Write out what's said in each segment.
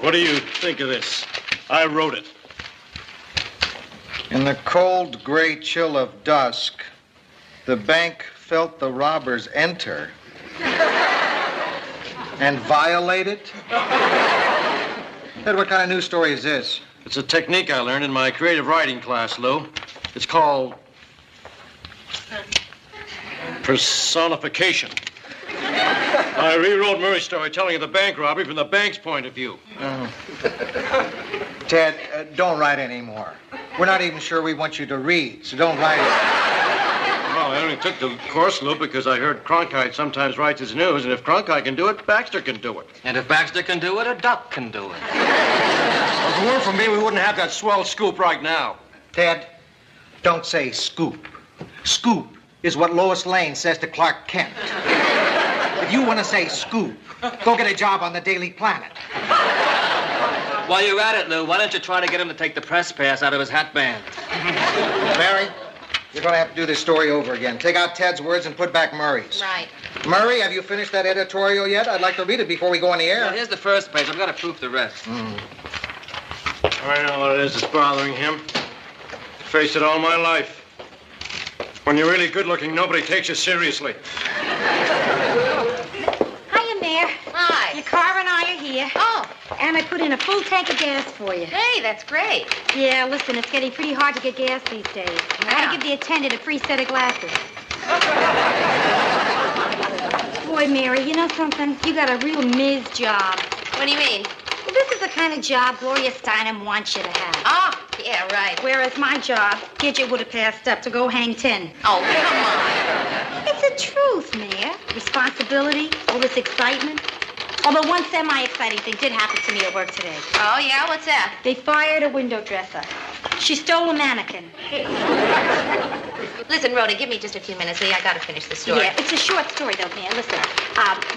What do you think of this? I wrote it. In the cold, gray chill of dusk, the bank felt the robbers enter and violate it. Ed, what kind of news story is this? It's a technique I learned in my creative writing class, Lou. It's called personification. I rewrote Murray's story telling of the bank robbery from the bank's point of view. Ted, don't write anymore. We're not even sure we want you to read, so don't write it. Well, I only took the course, Lou, because I heard Cronkite sometimes writes his news, and if Cronkite can do it, Baxter can do it. And if Baxter can do it, a duck can do it. Well, if it weren't for me, we wouldn't have that swell scoop right now. Ted, don't say scoop. Scoop is what Lois Lane says to Clark Kent. If you want to say scoop, go get a job on the Daily Planet. While you're at it, Lou, why don't you try to get him to take the press pass out of his hat band? Mary, you're going to have to do this story over again. Take out Ted's words and put back Murray's. Right. Murray, have you finished that editorial yet? I'd like to read it before we go on the air. Yeah, here's the first page. I've got to proof the rest. I know what it is that's bothering him. Faced it all my life. When you're really good-looking, nobody takes you seriously. Hiya, Mayor. Hi. Your car and I are here. Oh. And I put in a full tank of gas for you. Hey, that's great. Yeah, listen, it's getting pretty hard to get gas these days. I gotta give the attendant a free set of glasses. Boy, Mary, you know something? You got a real Ms. job. What do you mean? Well, this is the kind of job Gloria Steinem wants you to have. Oh, yeah, right. Whereas my job, Gidget would have passed up to go hang 10. Oh, come on. It's the truth, Mayor. Responsibility, all this excitement. Although one semi-exciting thing did happen to me at work today. Oh, yeah? What's that? They fired a window dresser. She stole a mannequin. Listen, Rhoda, give me just a few minutes. I got to finish the story. Yeah, it's a short story, though, man. Listen,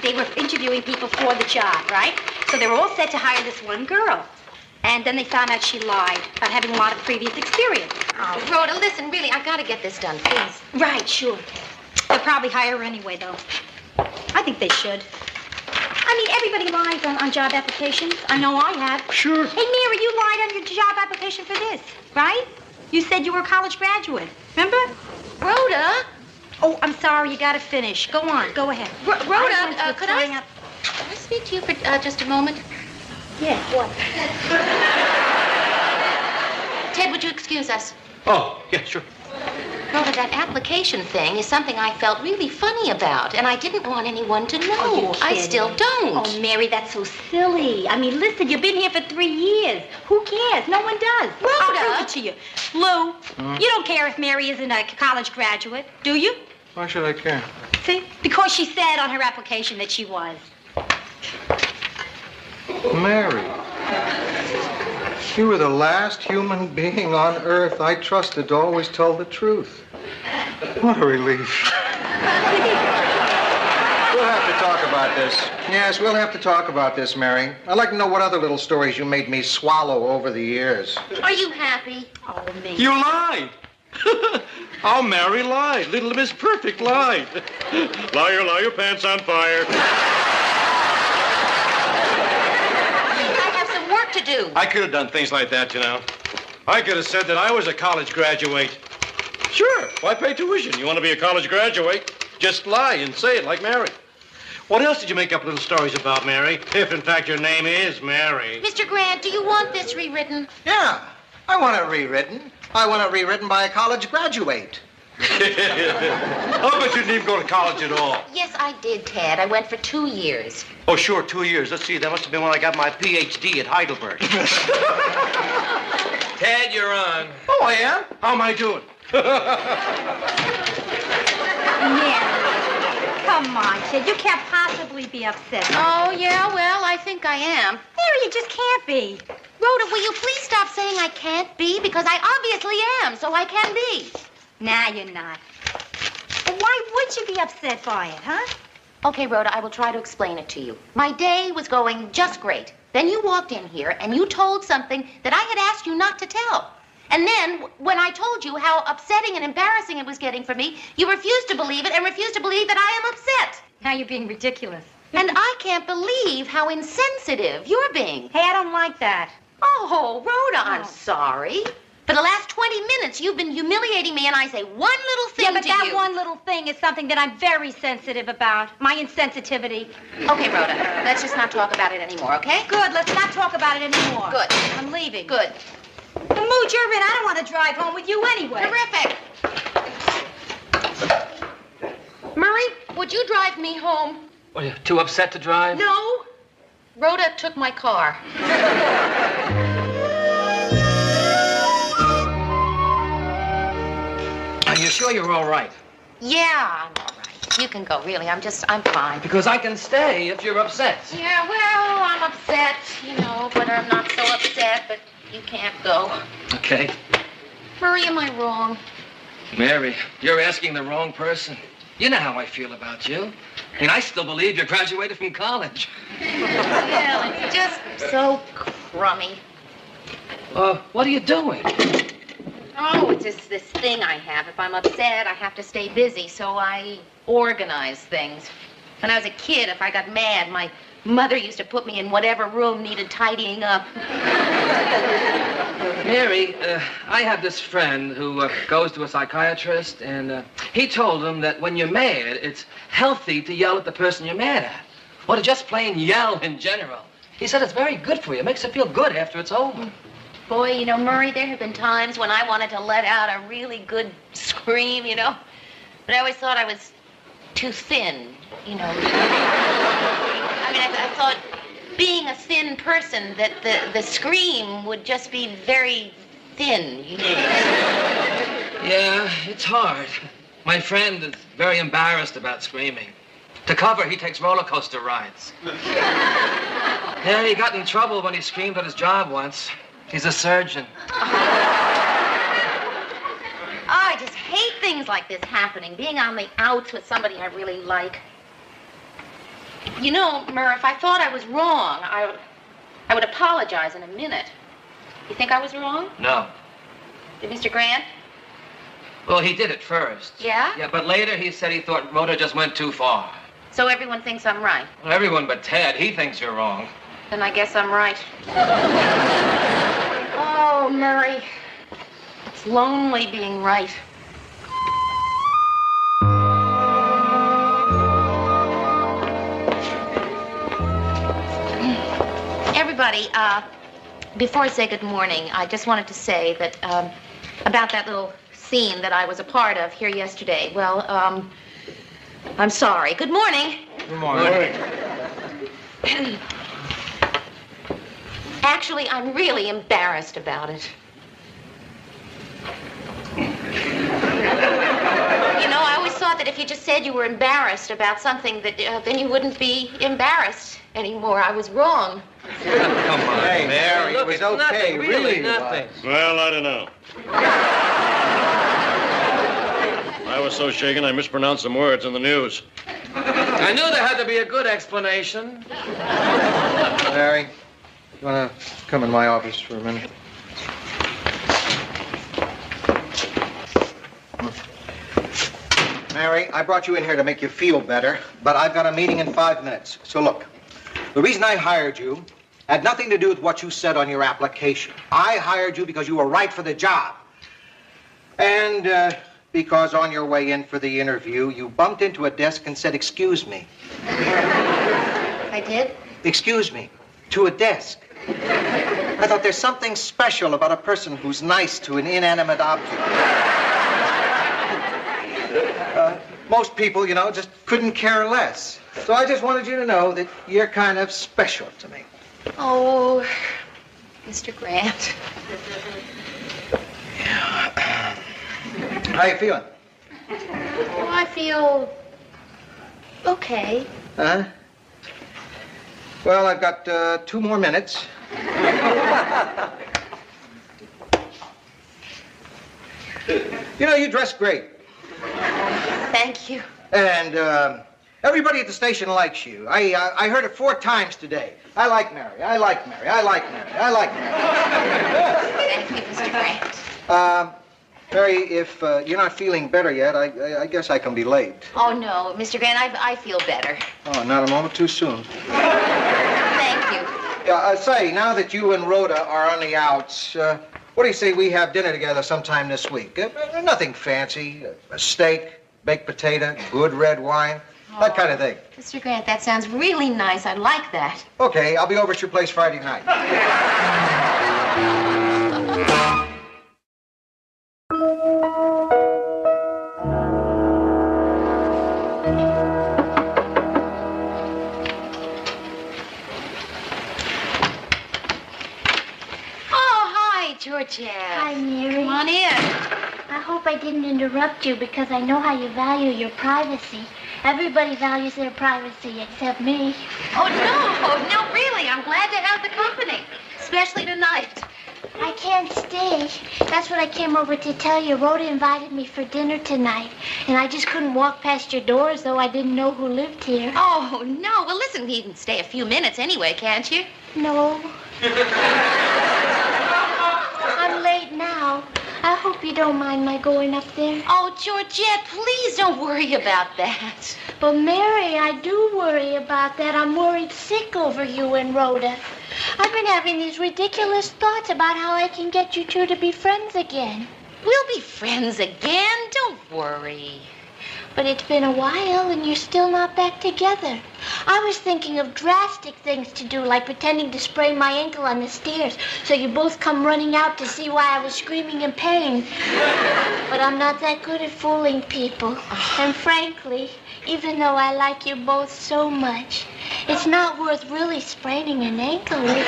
they were interviewing people for the job, right? So they were all set to hire this one girl. And then they found out she lied about having a lot of previous experience. Oh, Rhoda, listen, really, I got to get this done, please. Right, sure. They'll probably hire her anyway, though. I think they should. I mean, everybody lies on job applications. I know I have. Sure. Hey, Mary, you lied on your job application for this, right? You said you were a college graduate. Remember? Rhoda? Oh, I'm sorry. You got to finish. Go on. Go ahead. Rhoda, could I speak to you for just a moment? Yeah, what? Ted, would you excuse us? Oh, yeah, sure. Rhoda, that application thing is something I felt really funny about, and I didn't want anyone to know. Oh, I still don't. Oh, Mary, that's so silly. I mean, listen, you've been here for 3 years. Who cares? No one does. Rhoda! I'll prove it to you. Lou, you don't care if Mary isn't a college graduate, do you? Why should I care? See? Because she said on her application that she was. Mary, you were the last human being on Earth I trusted to always tell the truth. What a relief. We'll have to talk about this. Yes, we'll have to talk about this, Mary. I'd like to know what other little stories you made me swallow over the years. Are you happy? Oh, me. You lied. Oh, Mary lied. Little Miss Perfect lied. Liar, liar, pants on fire. I have some work to do. I could have done things like that, you know. I could have said that I was a college graduate. Sure, why pay tuition? You want to be a college graduate? Just lie and say it like Mary. What else did you make up little stories about, Mary? If, in fact, your name is Mary. Mr. Grant, do you want this rewritten? Yeah, I want it rewritten. I want it rewritten by a college graduate. Oh, but you didn't even go to college at all. Yes, I did, Ted. I went for 2 years. Oh, sure, 2 years. Let's see, that must have been when I got my Ph.D. at Heidelberg. Ted, you're on. Oh, I am? How am I doing? Mary, come on, Ted. You can't possibly be upset. Oh, yeah, well, I think I am. Mary, you just can't be. Rhoda, will you please stop saying I can't be? Because I obviously am, so I can be. Nah, you're not. Well, why would you be upset by it, huh? Okay, Rhoda, I will try to explain it to you. My day was going just great. Then you walked in here and you told something that I had asked you not to tell. And then, when I told you how upsetting and embarrassing it was getting for me, you refused to believe it and refused to believe that I am upset. Now you're being ridiculous. And I can't believe how insensitive you're being. Hey, I don't like that. Oh, Rhoda, I'm sorry. For the last 20 minutes, you've been humiliating me, and I say one little thing Yeah, but to that you. one little thing is something that I'm very sensitive about. My insensitivity. Okay, Rhoda, let's just not talk about it anymore, okay? Good, let's not talk about it anymore. Good. I'm leaving. Good. The mood you're in, I don't want to drive home with you anyway. Terrific. Murray, would you drive me home? What, are you too upset to drive? No. Rhoda took my car. Are you sure you're all right? Yeah, I'm all right. You can go, really. I'm fine. Because I can stay if you're upset. Yeah, well, I'm upset, but I'm not so upset, but you can't go. Okay. Murray, am I wrong? Mary, you're asking the wrong person. You know how I feel about you. And I still believe you graduated from college. Well, it's just so crummy. What are you doing? Oh, it's just this thing I have. If I'm upset, I have to stay busy, so I organize things. When I was a kid, if I got mad, my mother used to put me in whatever room needed tidying up. Mary, I have this friend who goes to a psychiatrist, and he told him that when you're mad, it's healthy to yell at the person you're mad at. Or to just plain yell in general. He said it's very good for you. It makes you feel good after it's over. Boy, Murray, there have been times when I wanted to let out a really good scream, But I always thought I was too thin, I mean, I thought being a thin person, that the scream would just be very thin, Yeah, it's hard. My friend is very embarrassed about screaming. To cover, he takes roller coaster rides. Yeah, he got in trouble when he screamed at his job once. He's a surgeon. I just hate things like this happening, being on the outs with somebody I really like. Murr, if I thought I was wrong, I would apologize in a minute. You think I was wrong? No. Did Mr. Grant? Well, he did it first. Yeah? Yeah, but later he said he thought Rhoda just went too far. So everyone thinks I'm right? Well, everyone but Ted. He thinks you're wrong. Then I guess I'm right. Oh, Murray. It's lonely being right. Everybody, before I say good morning, I just wanted to say that, about that little scene that I was a part of here yesterday. Well, I'm sorry. Good morning. Good morning. Actually, I'm really embarrassed about it. I always thought that if you just said you were embarrassed about something, that then you wouldn't be embarrassed anymore. I was wrong. Come on, Hey, Mary, Look, it was it's okay. nothing, really nothing. Well, I don't know. I was so shaken I mispronounced some words in the news. I knew there had to be a good explanation. Mary, you want to come in my office for a minute? Mary, I brought you in here to make you feel better, but I've got a meeting in 5 minutes. So look, the reason I hired you had nothing to do with what you said on your application. I hired you because you were right for the job. And because on your way in for the interview, you bumped into a desk and said, "Excuse me." I did? Excuse me, to a desk. I thought there's something special about a person who's nice to an inanimate object. Most people, just couldn't care less. So I just wanted you to know that you're kind of special to me. Oh, Mr. Grant. How you feeling? Oh, I feel okay. Huh? Well, I've got 2 more minutes. You dress great. Thank you. And everybody at the station likes you. I heard it 4 times today. I like Mary. I like Mary. I like Mary. I like Mary. Thank you, Mr. Grant. Mary, if you're not feeling better yet, I guess I can be late. Oh, no, Mr. Grant, I feel better. Oh, not a moment too soon. Thank you. Say, now that you and Rhoda are on the outs, what do you say we have dinner together sometime this week? Nothing fancy. A steak, baked potato, good red wine, that kind of thing. Mr. Grant, that sounds really nice. I like that. Okay, I'll be over at your place Friday night. Georgette. Hi, Mary. Come on in. I hope I didn't interrupt you because I know how you value your privacy. Everybody values their privacy except me. Oh, no, really. I'm glad to have the company, especially tonight. I can't stay. That's what I came over to tell you. Rhoda invited me for dinner tonight, and I just couldn't walk past your door as though I didn't know who lived here. Oh, no. Well, listen, you can stay a few minutes anyway, can't you? No. I'm late now. I hope you don't mind my going up there. Oh, Georgette, please don't worry about that. But Mary, I do worry about that. I'm worried sick over you and Rhoda. I've been having these ridiculous thoughts about how I can get you two to be friends again. We'll be friends again. Don't worry. But it's been a while and you're still not back together. I was thinking of drastic things to do, like pretending to sprain my ankle on the stairs so you both come running out to see why I was screaming in pain. But I'm not that good at fooling people. And frankly, even though I like you both so much, it's not worth really spraining an ankle with.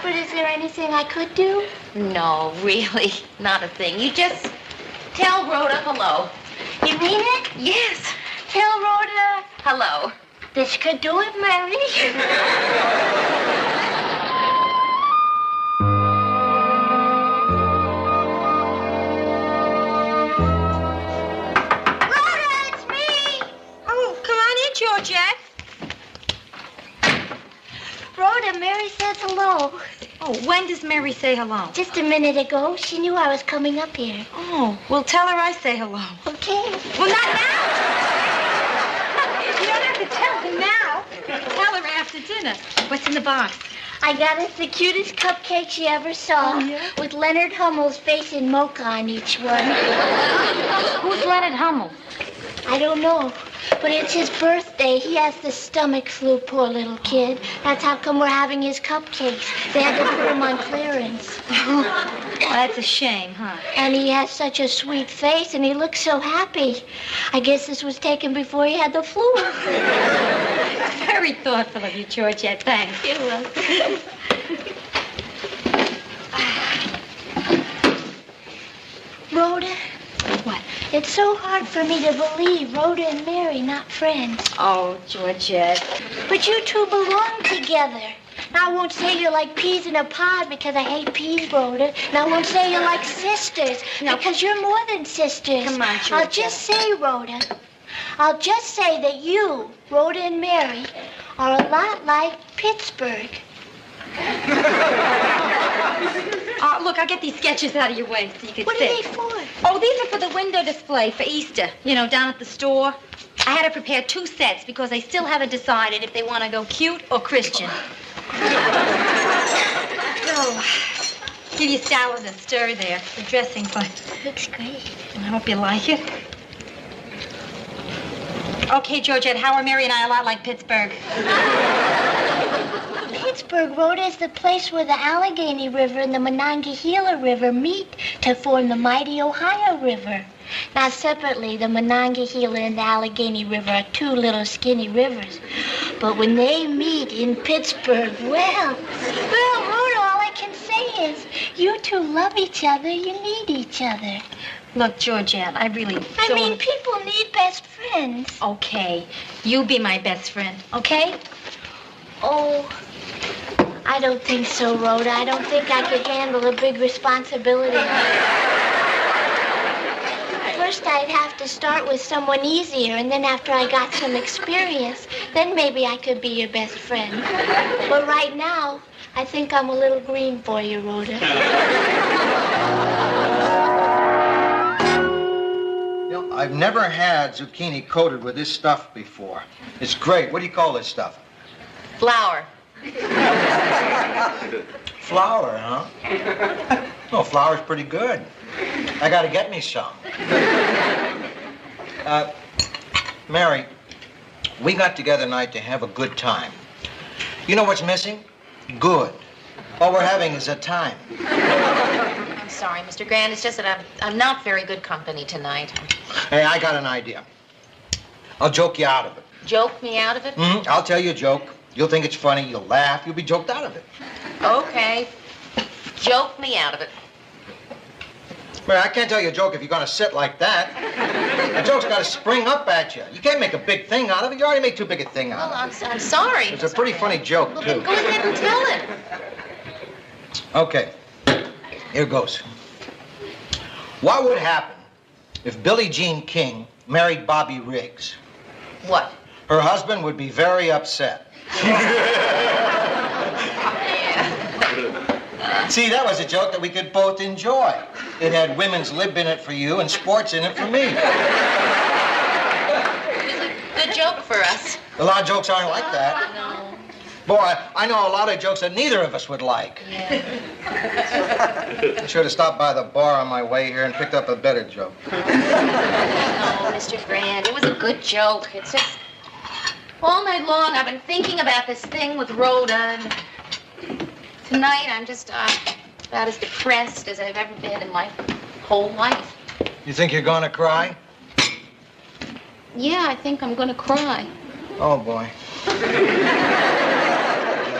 But is there anything I could do? No, really, not a thing. You just tell Rhoda hello. You mean it? Yes. Tell Rhoda Hello. this could do it, Mary. Rhoda, it's me. Oh, come on in, Georgette. Rhoda, Mary says hello. Oh, when does Mary say hello? Just a minute ago, she knew I was coming up here. Oh, well, tell her I say hello. Okay. Well, not now. You don't have to tell her now. Tell her after dinner. What's in the box? I got us the cutest cupcake she ever saw, Oh, yeah? with Leonard Hummel's face in mocha on each one. Who's Leonard Hummel? I don't know, but it's his birthday. He has the stomach flu, poor little kid. That's how come we're having his cupcakes. They had to put them on clearance. Well, that's a shame, huh? And he has such a sweet face, and he looks so happy. I guess this was taken before he had the flu. Very thoughtful of you, Georgette. Thanks. You're welcome. Rhoda, What? it's so hard for me to believe Rhoda and Mary not friends. Oh, Georgette. But you two belong together. Now, I won't say you're like peas in a pod because I hate peas, Rhoda. And I won't say you're like sisters because you're more than sisters. Come on, I'll Georgette. just say, Rhoda, I'll just say that you, Rhoda and Mary, are a lot like Pittsburgh. Look, I'll get these sketches out of your way so you can What are sit. they for? Oh, these are for the window display for Easter, down at the store. I had to prepare 2 sets because I still haven't decided if they want to go cute or Christian. So, give you salad and stir there. The dressing fine. Looks great. I hope you like it. Okay, Georgette, how are Mary and I a lot like Pittsburgh? Pittsburgh, Rhoda, is the place where the Allegheny River and the Monongahela River meet to form the mighty Ohio River. Now, separately, the Monongahela and the Allegheny River are 2 little skinny rivers. But when they meet in Pittsburgh, well, Rhoda, all I can say is you two love each other. You need each other. Look, Georgette, I really don't... I mean, people need best friends. Okay, you be my best friend, okay? Oh, I don't think so, Rhoda. I don't think I could handle a big responsibility. First, I'd have to start with someone easier, and then after I got some experience, then maybe I could be your best friend. But right now, I think I'm a little green for you, Rhoda. I've never had zucchini coated with this stuff before. It's great. What do you call this stuff? Flour. Flour, huh? Oh, flour's pretty good. I gotta get me some. Mary, we got together tonight to have a good time. You know what's missing? Good. All we're having is a time. I'm sorry, Mr. Grant. It's just that I'm not very good company tonight. Hey, I got an idea. I'll joke you out of it. Joke me out of it? I'll tell you a joke. You'll think it's funny. You'll laugh. You'll be joked out of it. Okay. Joke me out of it. Mary, I can't tell you a joke if you're going to sit like that. A joke's got to spring up at you. You can't make a big thing out of it. You already made too big a thing out of it. Well, I'm sorry. It's a pretty funny joke, Well, too. then go ahead and tell it. Okay. Here goes. What would happen if Billie Jean King married Bobby Riggs? What? Her husband would be very upset. See, that was a joke that we could both enjoy. It had women's lib in it for you and sports in it for me. It was a good joke for us. A lot of jokes aren't like that. No. Boy, I know a lot of jokes that neither of us would like. Yeah. I should have stopped by the bar on my way here and picked up a better joke. No, Mr. Grant, it was a good joke. It's just all night long I've been thinking about this thing with Rhoda. And tonight I'm just about as depressed as I've ever been in my whole life. You think you're going to cry? Yeah, I think I'm going to cry. Oh, boy.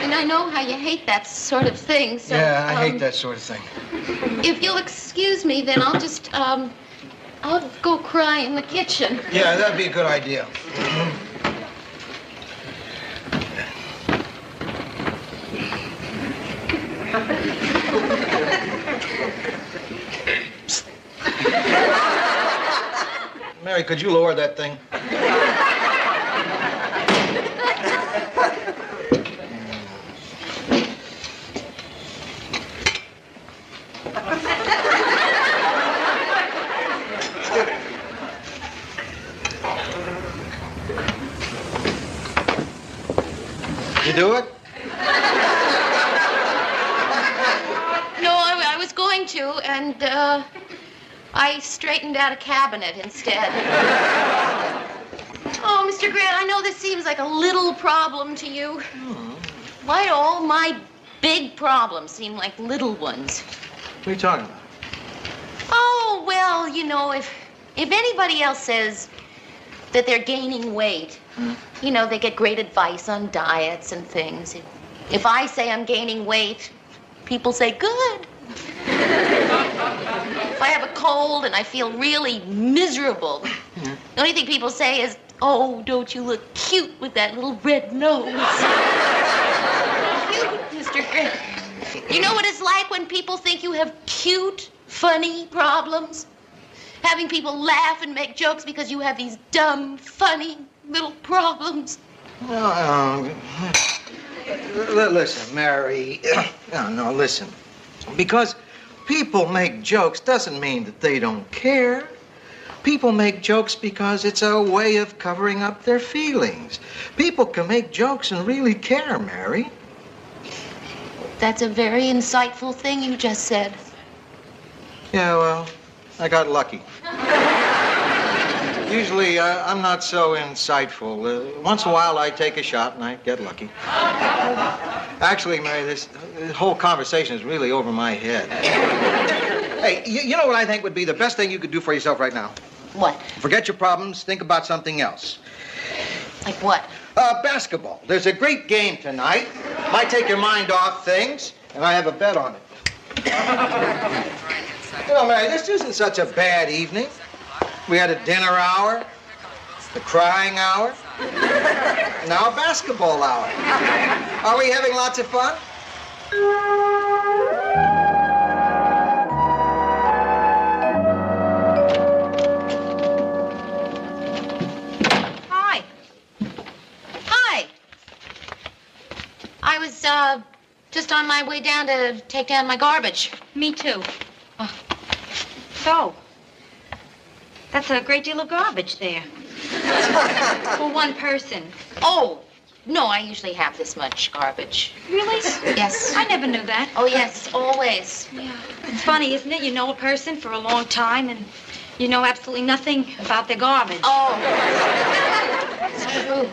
And I know how you hate that sort of thing, so... Yeah, I hate that sort of thing. If you'll excuse me, then I'll just, I'll go cry in the kitchen. Yeah, that'd be a good idea. Mary, could you lower that thing? You do it? No, I was going to, and, I straightened out a cabinet instead. Oh, Mr. Grant, I know this seems like a little problem to you. Why do all my big problems seem like little ones? What are you talking about? Oh, well, you know, if anybody else says that they're gaining weight, you know, they get great advice on diets and things. If I say I'm gaining weight, people say, good. If I have a cold and I feel really miserable, the only thing people say is, oh, don't you look cute with that little red nose. Cute, Mr. Grant. You know what it's like when people think you have cute, funny problems? Having people laugh and make jokes because you have these dumb, funny little problems. Listen, Mary. No, listen. Because people make jokes doesn't mean that they don't care. People make jokes because it's a way of covering up their feelings. People can make jokes and really care, Mary. That's a very insightful thing you just said. Yeah, well, I got lucky. Usually, I'm not so insightful. Once in a while, I take a shot and I get lucky. Actually, Mary, this whole conversation is really over my head. Hey, you know what I think would be the best thing you could do for yourself right now? What? Forget your problems, think about something else. Like what? Basketball. There's a great game tonight. Might take your mind off things, and I have a bet on it. You know, Mary, this isn't such a bad evening. We had a dinner hour, the crying hour, now a basketball hour. Are we having lots of fun? Hi. Hi. I was, just on my way down to take down my garbage. Me too. So, That's a great deal of garbage there. For one person. Oh, no, I usually have this much garbage. Really? Yes. I never knew that. Oh, yes, always. Yeah. It's funny, isn't it? You know a person for a long time and you know absolutely nothing about their garbage. Oh. It's true.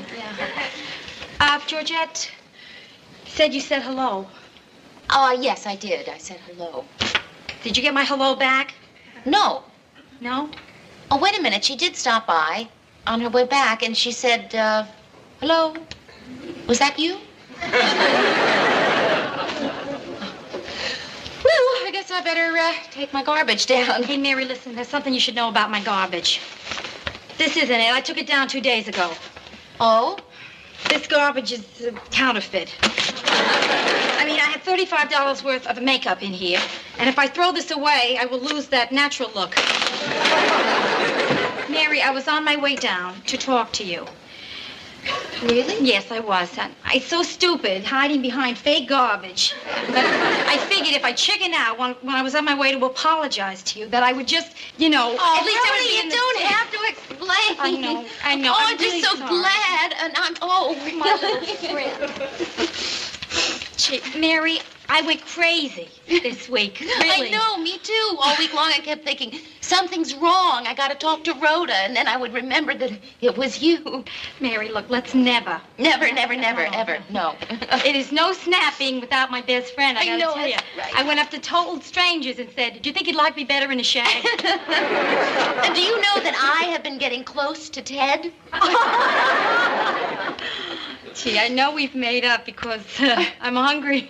Yeah. Georgette said you said hello. Yes, I did. I said hello. Did you get my hello back? No. No? Oh, wait a minute. She did stop by on her way back, and she said, hello. Was that you? Well, I guess I better take my garbage down. Hey, Mary, listen, there's something you should know about my garbage. This isn't it. I took it down 2 days ago. Oh? This garbage is counterfeit. I mean, I have $35 worth of makeup in here, and if I throw this away, I will lose that natural look. Mary, I was on my way down to talk to you. Really? Yes, I was. It's so stupid, hiding behind fake garbage. But I figured if I chickened out when I was on my way to apologize to you, that I would just, you know, Oh, at least I would really? be You in the don't same- have to explain. I know. Oh, I'm I'm just really so sorry. glad. And I'm, My little friend. Gee, Mary, I went crazy this week. Really. I know, me too. All week long I kept thinking, something's wrong. I got to talk to Rhoda. And then I would remember that it was you. Mary, look, let's never. Never, ever. No. It is no snapping without my best friend, I I gotta know, tell you. that's right. I went up to total strangers and said, do you think you'd like me better in a shag? And do you know that I have been getting close to Ted? Gee, I know we've made up because I'm hungry.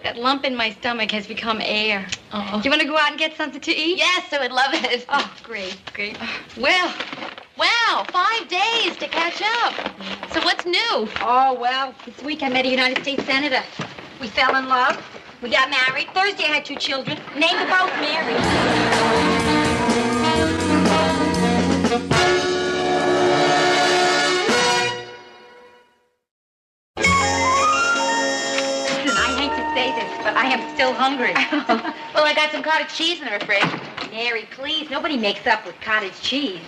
That lump in my stomach has become air. Oh. Do you want to go out and get something to eat? Yes, I would love it. Oh, great. Well, wow, 5 days to catch up. So what's new? Oh, well, this week I met a United States Senator. We fell in love. We got married. Thursday I had 2 children. Named them both Mary. But I am still hungry. Well, I got some cottage cheese in the fridge. Mary, please, nobody makes up with cottage cheese.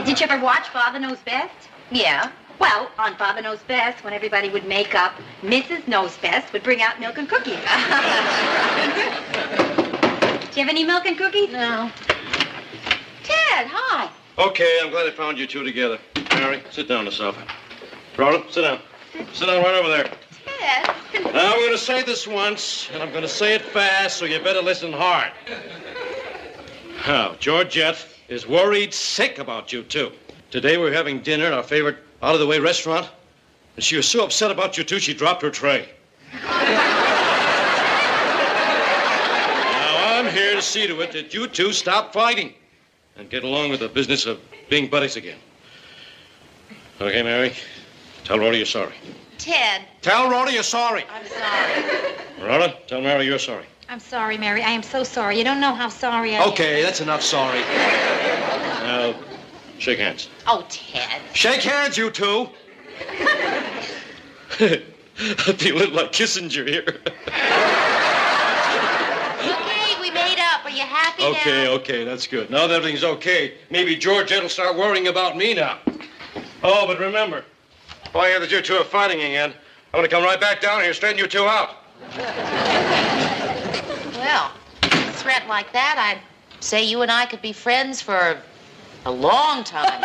Did you ever watch Father Knows Best? Yeah. Well, on Father Knows Best, when everybody would make up, Mrs. Knows Best would bring out milk and cookies. Do you have any milk and cookies? No. Ted, hi. Okay, I'm glad I found you two together. Mary, sit down on the sofa. Rhoda, sit down. Sit down right over there. Ted. Now, I'm going to say this once, and I'm going to say it fast, so you better listen hard. Now, Georgette is worried sick about you two. Today we're having dinner at our favorite out-of-the-way restaurant, and she was so upset about you two, she dropped her tray. Now, I'm here to see to it that you two stop fighting and get along with the business of being buddies again. Okay, Mary? Tell Rhoda you're sorry. Ted. Tell Rhoda you're sorry. I'm sorry. Rhoda, tell Mary you're sorry. I'm sorry, Mary. I am so sorry. You don't know how sorry I am. Okay, that's enough sorry. Now, shake hands. Oh, Ted. Shake hands, you two. I feel a little like Kissinger here. Okay, we made up. Are you happy now? Okay, that's good. Now that everything's okay, maybe Georgette will start worrying about me now. Oh, but remember, if I hear that you two are fighting again, I'm going to come right back down here and straighten you two out. Well, a threat like that, I'd say you and I could be friends for a long time.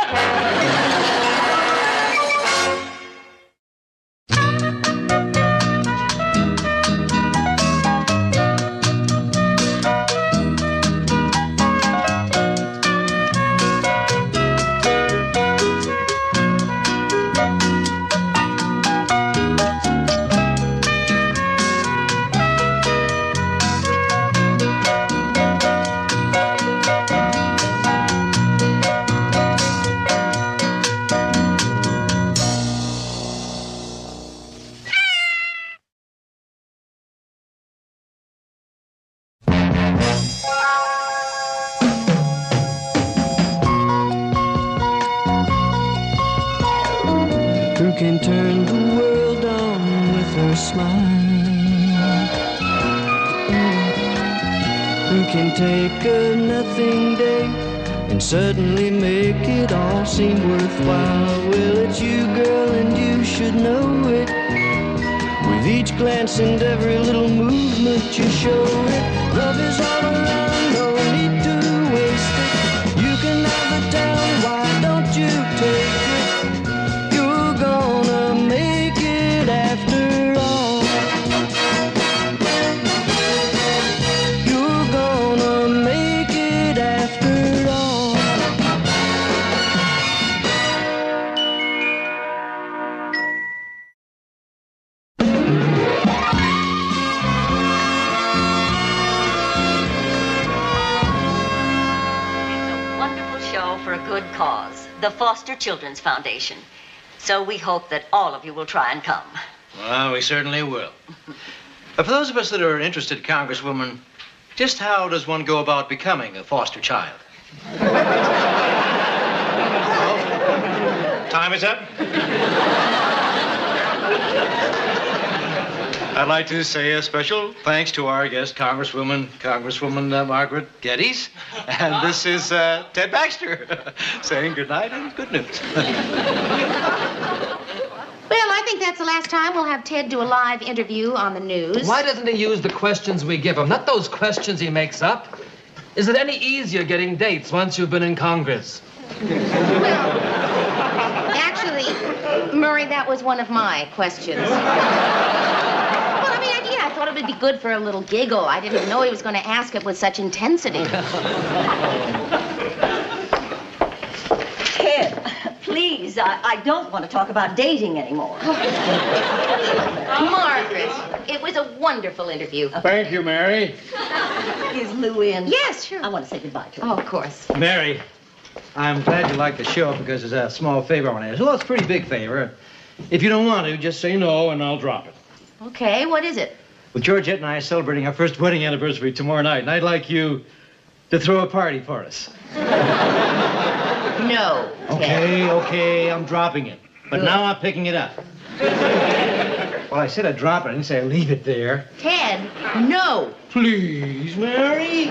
Who can turn the world on with her smile? Who can take a nothing day and suddenly make it all seem worthwhile. Well, it's you, girl, and you should know it. With each glance and every little movement you show it. Love is all around, no need to waste it. You can have the town, why don't you take it? You're gonna make it after all. You're gonna make it after all. For a good cause, the Foster Children's Foundation. So we hope that all of you will try and come. Well, we certainly will. For those of us that are interested, Congresswoman, just how does one go about becoming a foster child? Oh, time is up. I'd like to say a special thanks to our guest, Congresswoman Margaret Geddes. And this is Ted Baxter saying good night and good news. Well, I think that's the last time we'll have Ted do a live interview on the news. Why doesn't he use the questions we give him, not those questions he makes up? Is it any easier getting dates once you've been in Congress? Well, actually, Murray, that was one of my questions. I thought it would be good for a little giggle. I didn't know he was going to ask it with such intensity. Ted, please, I don't want to talk about dating anymore. Margaret, it was a wonderful interview. Thank you, Mary. Is Lou in? Yes, sure. I want to say goodbye to her. Oh, of course. Mary, I'm glad you like the show because there's a small favor I want to ask. Well, it's a pretty big favor. If you don't want to, just say no and I'll drop it. Okay, what is it? Well, Georgette and I are celebrating our first wedding anniversary tomorrow night, and I'd like you to throw a party for us. No, Ted. Okay, I'm dropping it. But Good. now I'm picking it up. Well, I said I'd drop it. I didn't say I'd leave it there. Ted, no. Please, Mary.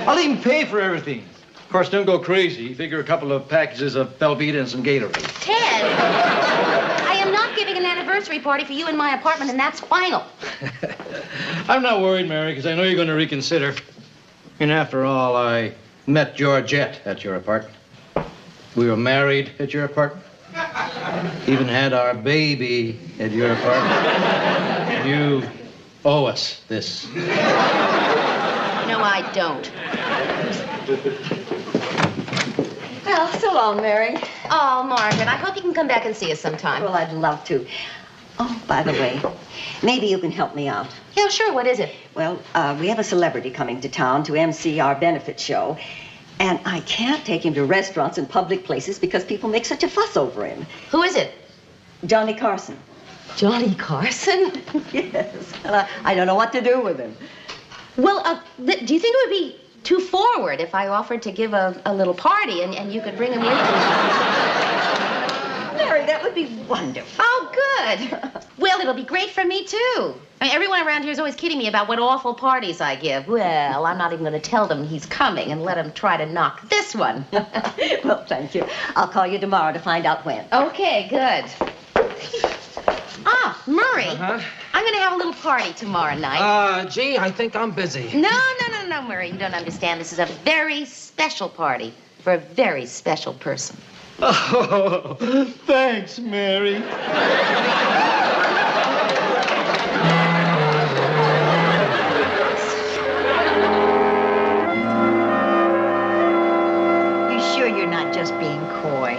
I'll even pay for everything. Of course, don't go crazy. Figure a couple of packages of Velveeta and some Gatorade. Ted, I am not giving an anniversary party for you in my apartment, and that's final. I'm not worried, Mary, because I know you're going to reconsider. And after all, I met Georgette at your apartment. We were married at your apartment. Even had our baby at your apartment. You owe us this. No, I don't. Well, so long, Mary. Oh, Margaret, I hope you can come back and see us sometime. Well, I'd love to. Oh, by the way, maybe you can help me out. Yeah, sure. What is it? Well, we have a celebrity coming to town to MC our benefit show. And I can't take him to restaurants and public places because people make such a fuss over him. Who is it? Johnny Carson. Johnny Carson? Yes. And I don't know what to do with him. Well, do you think it would be too forward if I offered to give a little party and you could bring him with you? Mary, that would be wonderful. Oh, good. Well, it'll be great for me, too. I mean, everyone around here is always kidding me about what awful parties I give. Well, I'm not even going to tell them he's coming and let him try to knock this one. Well, thank you. I'll call you tomorrow to find out when. Okay, good. Ah, Murray. Uh-huh. I'm going to have a little party tomorrow night. Gee, I think I'm busy. No, Murray. You don't understand. This is a very special party for a very special person. Oh, thanks, Mary. You sure you're not just being coy?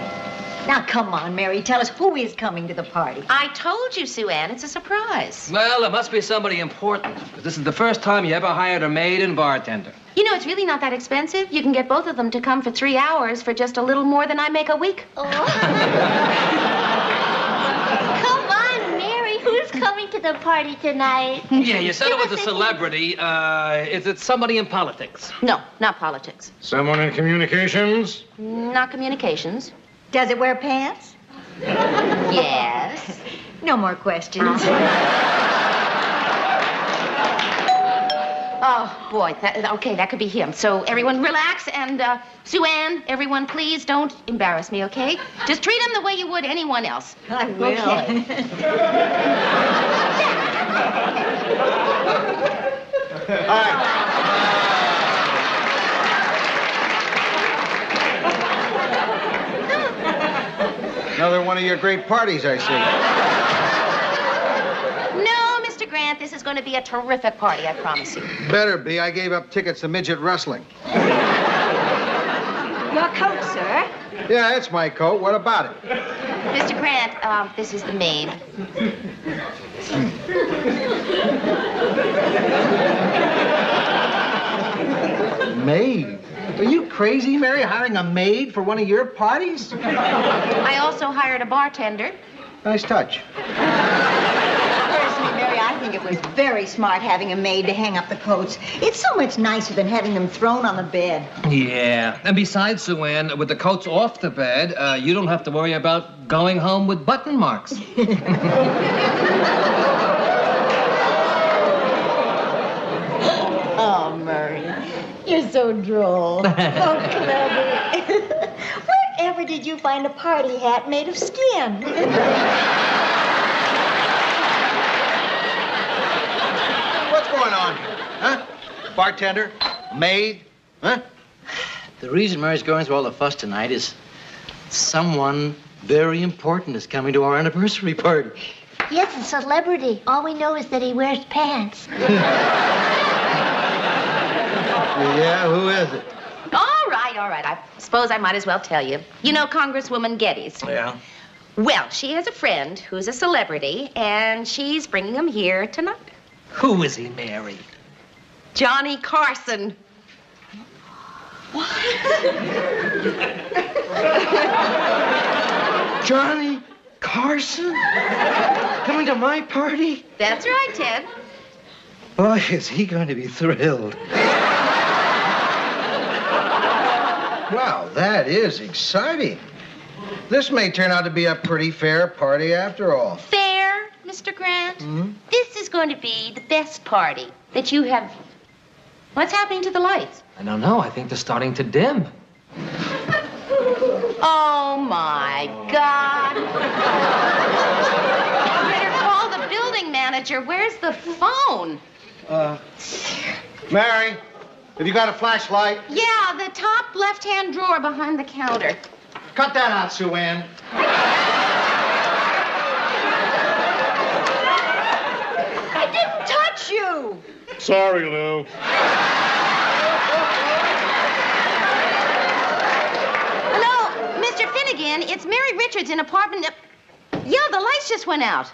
Now, come on, Mary. Tell us who is coming to the party. I told you, Sue Ann. It's a surprise. Well, it must be somebody important. This is the first time you ever hired a maid and bartender. You know, it's really not that expensive. You can get both of them to come for 3 hours for just a little more than I make a week. Oh. Come on, Mary. Who's coming to the party tonight? Yeah, you said it was a celebrity. Is it somebody in politics? No, not politics. Someone in communications? Not communications. Does it wear pants? Yes. No more questions. Oh, boy. Okay, that could be him. So everyone relax, and Sue Ann, everyone, please don't embarrass me, okay? Just treat him the way you would anyone else. I will. Okay. All right. Another one of your great parties, I see. No, Mr. Grant, this is going to be a terrific party, I promise you. Better be. I gave up tickets to midget wrestling. Your coat, sir. Yeah, it's my coat. What about it? Mr. Grant, this is the maid. Maid? Are you crazy, Mary, hiring a maid for one of your parties? I also hired a bartender. Nice touch. Personally, Mary, I think it was very smart having a maid to hang up the coats. It's so much nicer than having them thrown on the bed. Yeah. And besides, Sue Ann, with the coats off the bed, you don't have to worry about going home with button marks. Oh, Murray, you're so droll. So clever. Wherever did you find a party hat made of skin? What's going on here? Huh? Bartender? Maid? Huh? The reason Mary's going through all the fuss tonight is someone very important is coming to our anniversary party. Yes, a celebrity. All we know is that he wears pants. Yeah, who is it? All right. I suppose I might as well tell you. You know Congresswoman Geddes? Yeah. Well, she has a friend who's a celebrity, and she's bringing him here tonight. Who is he, Mary? Johnny Carson. Johnny Carson? Coming to my party? That's right, Ted. Boy, is he going to be thrilled. Well, that is exciting. This may turn out to be a pretty fair party after all. Fair, Mr. Grant? Mm-hmm. This is going to be the best party that you have... What's happening to the lights? I don't know. I think they're starting to dim. Oh, my God. Better call the building manager. Where's the phone? Mary, have you got a flashlight? Yeah, the top left-hand drawer behind the counter. Cut that out, Sue Ann. I didn't touch you. Sorry, Lou. Hello, Mr. Finnegan. It's Mary Richards in apartment... Yeah, the lights just went out.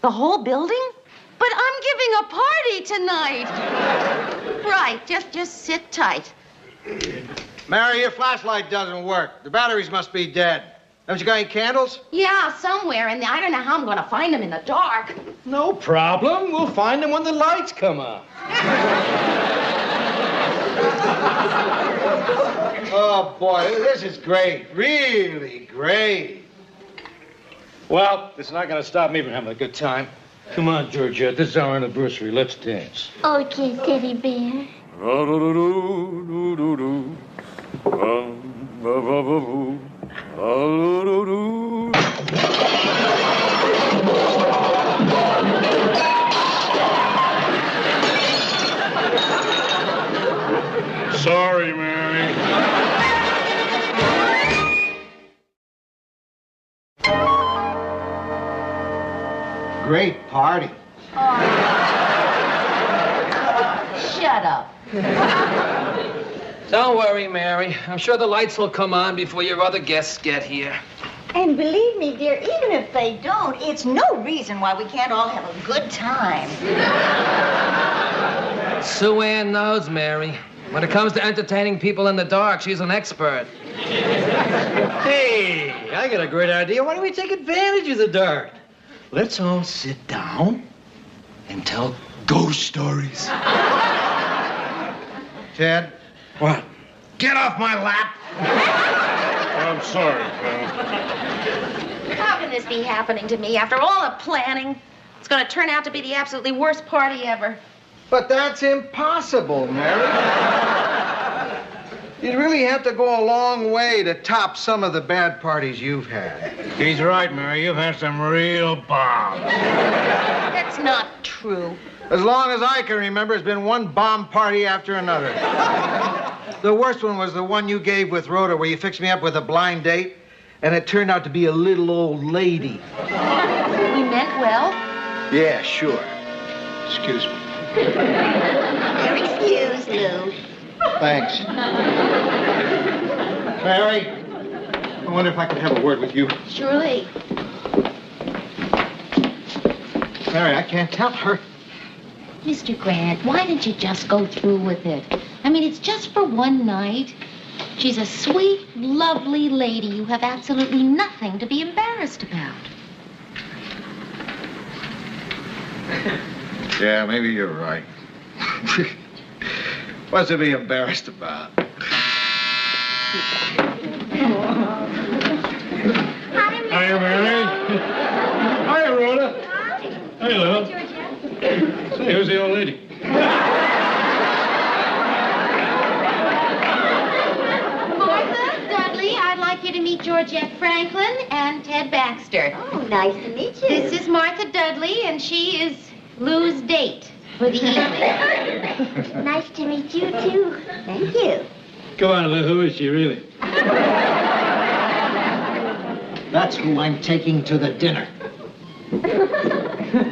The whole building? But I'm giving a party tonight. Right, just sit tight. Mary, your flashlight doesn't work. The batteries must be dead. Haven't you got any candles? Yeah, somewhere, and I don't know how I'm going to find them in the dark. No problem. We'll find them when the lights come on. Oh, boy, this is great. Really great. Well, it's not going to stop me from having a good time. Come on, Georgette. This is our anniversary. Let's dance. Okay, teddy bear. Sorry, Mary. Great party. Shut up. Don't worry, Mary. I'm sure the lights will come on before your other guests get here. And believe me, dear, even if they don't, it's no reason why we can't all have a good time. Sue Ann knows, Mary. When it comes to entertaining people in the dark, she's an expert. Hey, I got a great idea. Why don't we take advantage of the dark? Let's all sit down and tell ghost stories. Ted? What? Get off my lap. I'm sorry, pal. How can this be happening to me after all the planning? It's going to turn out to be the absolutely worst party ever. But that's impossible, Mary. You'd really have to go a long way to top some of the bad parties you've had. He's right, Mary. You've had some real bombs. That's not true. As long as I can remember, it's been one bomb party after another. The worst one was the one you gave with Rhoda, where you fixed me up with a blind date, and it turned out to be a little old lady. We meant well. Yeah, sure. Excuse me. You're excused, Lou. Thanks. Mary, I wonder if I could have a word with you. Surely. Mary, I can't tell her. Mr. Grant, why didn't you just go through with it? I mean, it's just for one night. She's a sweet, lovely lady. You have absolutely nothing to be embarrassed about. Yeah, maybe you're right. What's to be embarrassed about? Hiya, Mary. Hiya, Rhoda. Hey, Lil. Say, who's the old lady? Martha, Dudley, I'd like you to meet Georgette Franklin and Ted Baxter. Oh, nice to meet you. This is Martha Dudley, and she is Lou's date for the evening. Nice to meet you, too. Thank you. Come on, Lil. Who is she, really? That's who I'm taking to the dinner.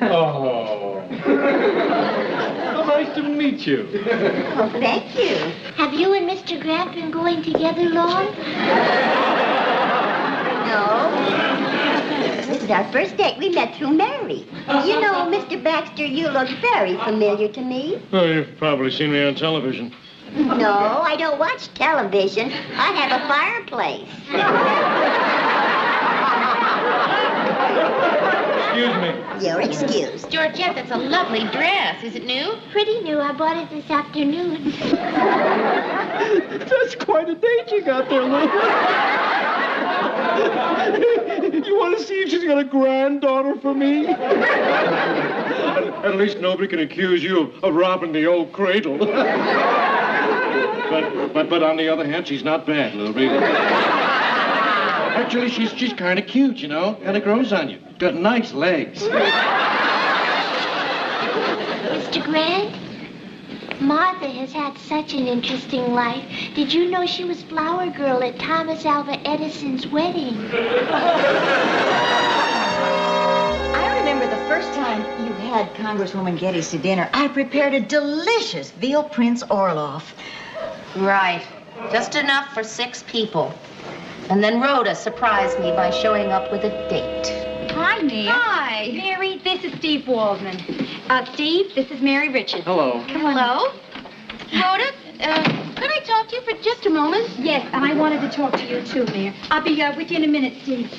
Oh. Well, nice to meet you. Oh, thank you. Have you and Mr. Grant been going together long? No. This is our first date. We met through Mary. You know, Mr. Baxter, you look very familiar to me. Oh, you've probably seen me on television. No, I don't watch television. I have a fireplace. Excuse me. You're excused. Georgette, that's a lovely dress. Is it new? Pretty new. I bought it this afternoon. That's quite a date you got there, Lil. You want to see if she's got a granddaughter for me? At least nobody can accuse you of robbing the old cradle. But on the other hand, she's not bad, Lil, really. Actually, she's kind of cute, you know. Kind of grows on you. Got nice legs. Mr. Grant, Martha has had such an interesting life. Did you know she was flower girl at Thomas Alva Edison's wedding? I remember the first time you had Congresswoman Geddes to dinner, I prepared a delicious veal Prince Orloff. Right. Just enough for 6 people. And then Rhoda surprised me by showing up with a date. Hi, Mayor. Hi. Mary, this is Steve Waldman. Steve, this is Mary Richards. Hello. Hello. Rhoda, could I talk to you for just a moment? Yes, and I wanted to talk to you, too, Mayor. I'll be with you in a minute, Steve.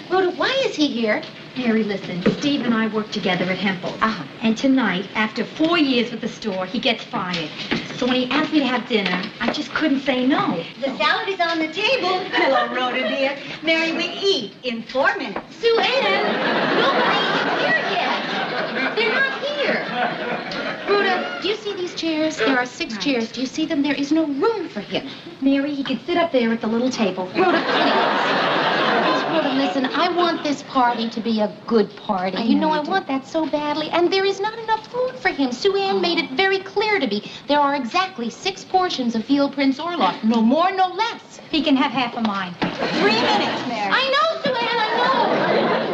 Rhoda, why is he here? Mary, listen. Steve and I work together at Hempel's. Uh-huh. And tonight, after 4 years with the store, he gets fired. So when he asked me to have dinner, I just couldn't say no. The salad is on the table. Hello, Rhoda, dear. Mary, we eat in 4 minutes. Sue Ann, nobody's here yet. They're not here. Rhoda, do you see these chairs? There are 6 chairs. Do you see them? There is no room for him. Mary, he can sit up there at the little table. Rhoda, please. Please, Rhoda, listen. I want this party to be a good party. You know, I want that so badly. And there is not enough food for him. Sue Ann made it very clear to me. There are exactly 6 portions of veal Prince Orloff. No more, no less. He can have half of mine. 3 minutes, Mary. I know, Sue Ann, I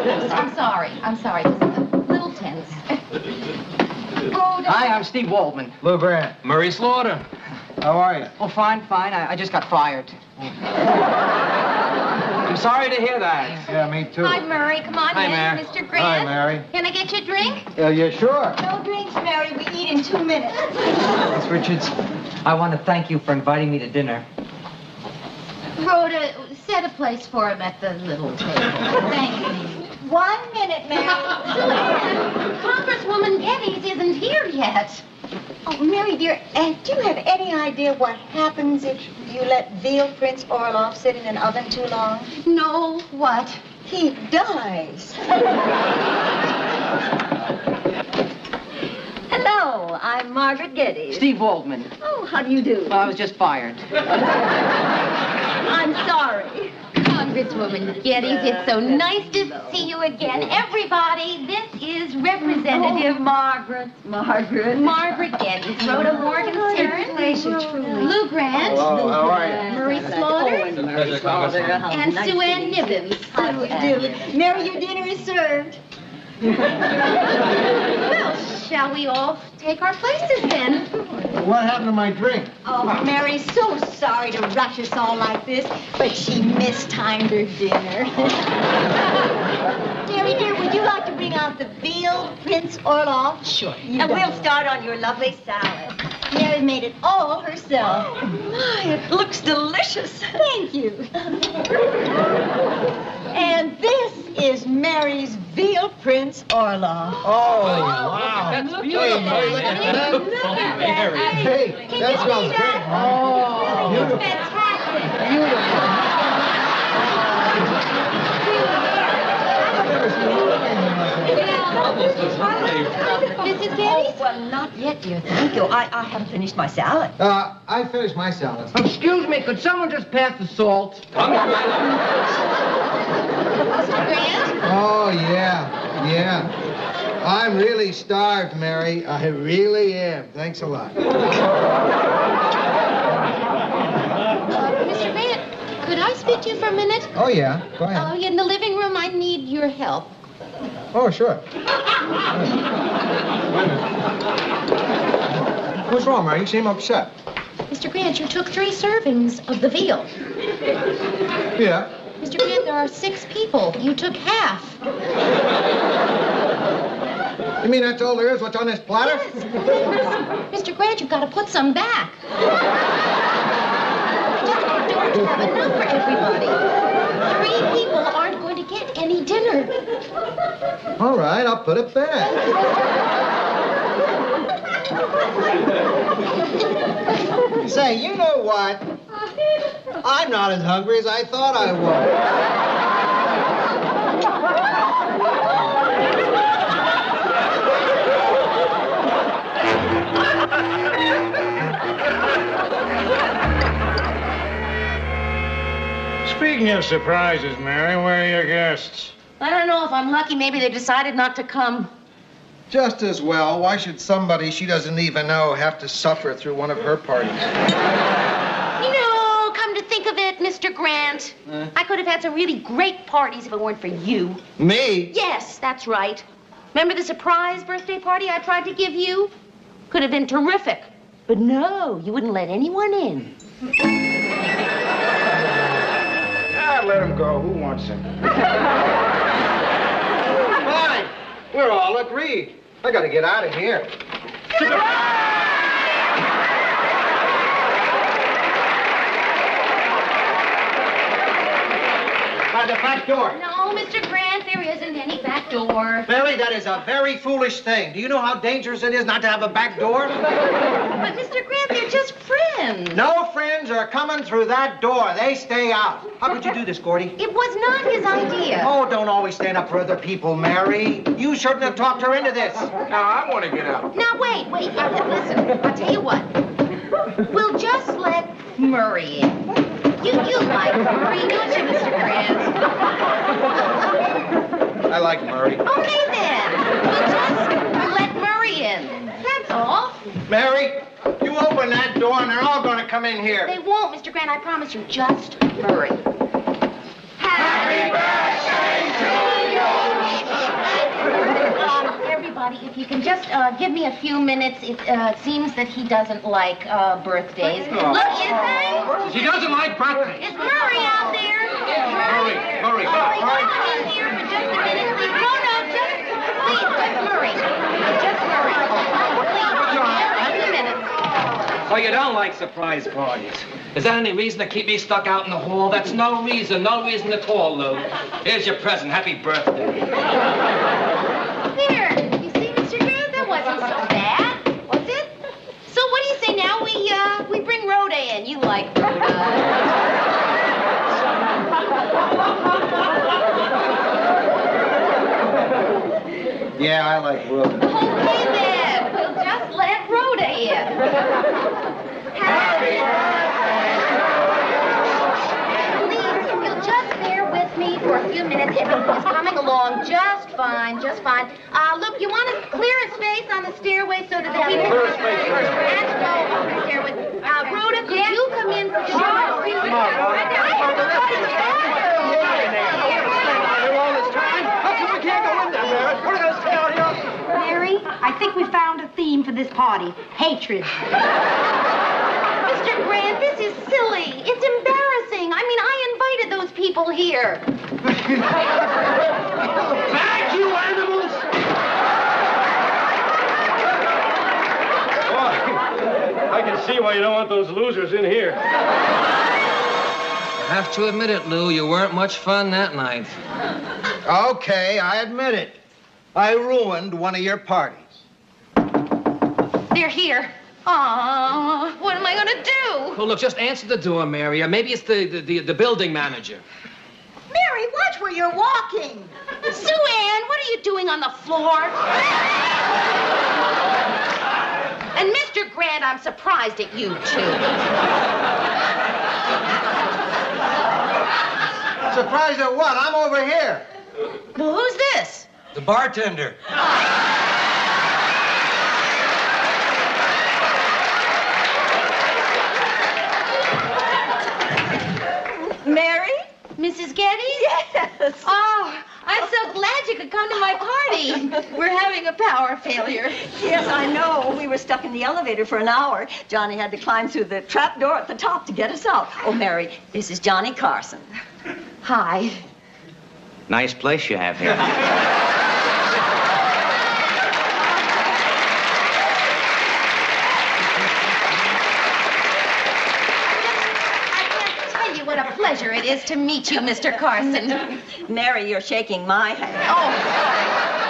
know. I'm sorry. I'm sorry. This is a little tense. Rhoda. Hi, I'm Steve Waldman. Lou Grant, Murray Slaughter. how are you? Oh, fine. I just got fired. I'm sorry to hear that. Yeah, me too. Hi, Murray. Come on Hi, in, Mary. Mr. Grant. Hi, Mary. Can I get you a drink? Yeah, sure. No drinks, Mary. We eat in 2 minutes. Miss Richards, I want to thank you for inviting me to dinner. Rhoda, set a place for him at the little table. Thank you. 1 minute, Mary. Congresswoman Geddes isn't here yet. Oh, Mary, dear, do you have any idea what happens if you let veal Prince Orloff sit in an oven too long? No, what? He dies. Hello. Hello, I'm Margaret Geddes. Steve Waldman. Oh, how do you do? Well, I was just fired. I'm sorry. Congresswoman Geddes, it's so nice to see you again. Everybody, this is Representative Margaret. Margaret Geddes, Rhoda Morgenstern, Lou Grant, Hello, how are you? Marie Slaughter, and Sue Ann Nibbins. How do you do? Mary, your dinner is served. Well, shall we all take our places then? What happened to my drink? Oh, Mary's so sorry to rush us all like this, but she mistimed her dinner. Mary, dear, would you like to bring out the veal Prince Orloff? Sure. And we'll start on your lovely salad. Mary made it all herself. My, it looks delicious. Thank you. And this is Mary's veal Prince Orloff. Oh, wow. That's beautiful. Hey, that smells great, Mom. Oh, Beautiful. fantastic. Mrs. Geddes? Oh, well, not yet, dear. Thank you. I haven't finished my salad. I finished my salad. Excuse me, could someone just pass the salt? Oh, yeah. I'm really starved, Mary. I really am. Thanks a lot. Mr. Grant, could I speak to you for a minute? Oh, yeah. Go ahead. In the living room, I need your help. Oh, sure. What's wrong, Mary? You seem upset. Mr. Grant, you took 3 servings of the veal. Yeah. Mr. Grant, there are 6 people. You took half. You mean that's all there is? What's on this platter? Yes. Mr. Grant, you've got to put some back. Don't have enough for everybody. 3 people aren't going to get any dinner. All right, I'll put it back. Say, you know what? I'm not as hungry as I thought I was. Speaking of surprises, Mary, where are your guests? I don't know if I'm lucky. Maybe they decided not to come. Just as well. Why should somebody she doesn't even know have to suffer through one of her parties? You know, come to think of it, Mr. Grant, I could have had some really great parties if it weren't for you. Me? Yes, that's right. Remember the surprise birthday party I tried to give you? Could have been terrific. But no, you wouldn't let anyone in. Let him go. Who wants him? Fine. We're all agreed. I gotta get out of here. By the back door. No, Mr. Grant, there isn't any back door. Mary, that is a very foolish thing. Do you know how dangerous it is not to have a back door? But, Mr. Grant, they're just friends. No friends are coming through that door. They stay out. How could you do this, Gordy? It was not his idea. Oh, don't always stand up for other people, Mary. You shouldn't have talked her into this. Now, I want to get out. Now, wait. Listen, I'll tell you what. We'll just let Murray in. You like Murray, don't you, Mr. Grant? I like Murray. Okay, then. We'll just let Murray in. That's all. Mary, you open that door and they're all going to come in here. They won't, Mr. Grant. I promise you. Just Murray. Happy birthday to you! Everybody, if you can just give me a few minutes. It seems that he doesn't like birthdays. Look, is there? She doesn't like birthdays. Is Murray out there? Murray, come in here for just a minute, please. No, just Murray. Just Murray. Please, a few minutes. Oh, you don't like surprise parties. Is that any reason to keep me stuck out in the hall? That's no reason at all, Lou. Here's your present. Happy birthday. There. You see, Mr. Grant, that wasn't so bad, was it? So what do you say now we bring Rhoda in? You like Rhoda. Yeah, I like Rhoda. Okay, then. We'll just let Happy birthday. Please, if you'll just bear with me for a few minutes, everything is coming along just fine, just fine. Look, you want to clear a space on the stairway so that the people... Clear a space where? And go over the stairway. Rhoda, could you come in for just a moment? Mary, I think we found a theme for this party. Hatred. Mr. Grant, this is silly. It's embarrassing. I mean, I invited those people here. Back, you animals! Boy, I can see why you don't want those losers in here. I have to admit it, Lou. You weren't much fun that night. Okay, I admit it. I ruined one of your parties. They're here. Aw, what am I going to do? Well, look, just answer the door, Mary. Or maybe it's the building manager. Mary, watch where you're walking. Sue Ann, what are you doing on the floor? And Mr. Grant, I'm surprised at you, too. Surprised at what? I'm over here. Well, who's this? The bartender. Mary? Mrs. Getty? Yes. Oh, I'm so glad you could come to my party. We're having a power failure. Yes, I know. We were stuck in the elevator for an hour. Johnny had to climb through the trap door at the top to get us out. Oh, Mary, this is Johnny Carson. Hi. Nice place you have here. What a pleasure it is to meet you, Mr. Carson. Mary, you're shaking my hand. Oh,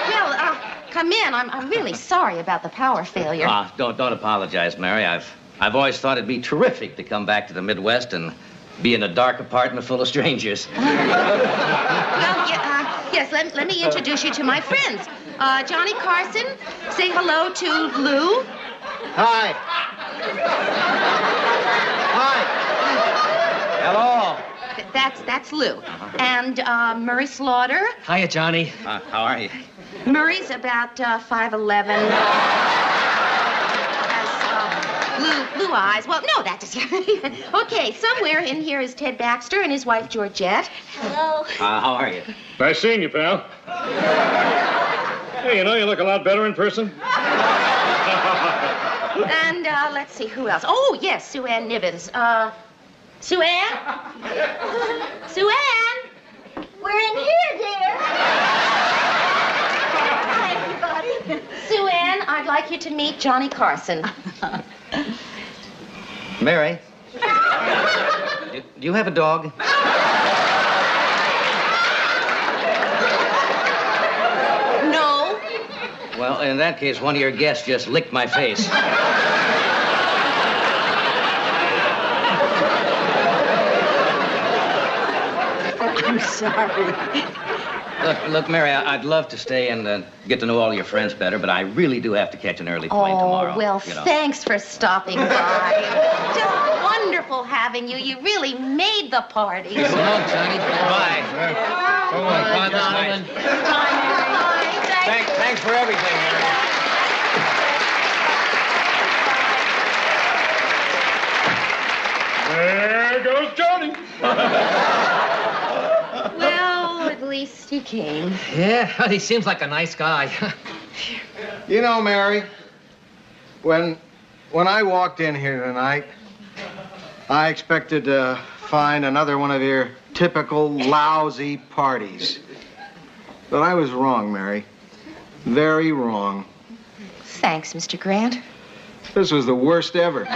well, come in. I'm really sorry about the power failure. Don't apologize, Mary. I've always thought it'd be terrific to come back to the Midwest and be in a dark apartment full of strangers. Well, yes, let me introduce you to my friends. Johnny Carson, say hello to Lou. Hi. Hi. Hello. That's Lou. And Murray Slaughter. Hiya, Johnny. How are you? Murray's about 5'11". Has blue eyes. Well, no, that's... Okay, somewhere in here is Ted Baxter and his wife, Georgette. Hello. How are you? Nice seeing you, pal. Hey, you know, you look a lot better in person. And let's see, who else? Oh, yes, Sue Ann Nibbins. Sue Ann? Sue Ann? We're in here, dear. Hi, everybody. Sue Ann, I'd like you to meet Johnny Carson. Mary, do you have a dog? No. Well, in that case, one of your guests just licked my face. I'm sorry. Look, Mary, I'd love to stay and get to know all your friends better, but I really do have to catch an early plane tomorrow. Oh, well, thanks for stopping by. Just wonderful having you. You really made the party. Good luck, Johnny. Bye. Oh, my God, this woman. Thanks for everything, Mary. There goes Johnny. Well, at least he came. Yeah, he seems like a nice guy. You know, Mary, when I walked in here tonight, I expected to find another one of your typical lousy parties. But I was wrong, Mary. Very wrong. Thanks, Mr. Grant. This was the worst ever.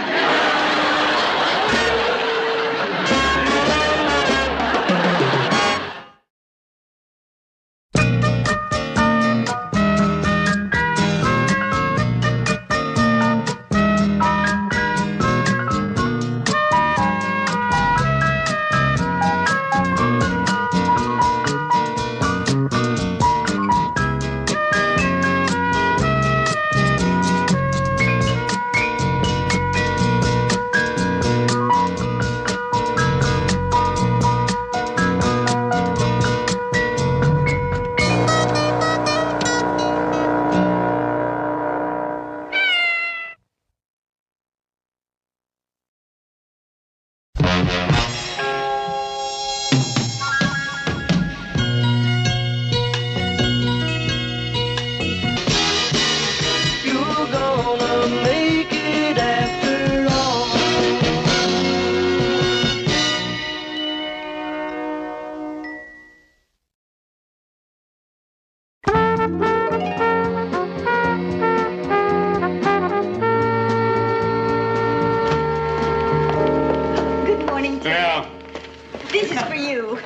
This is for you.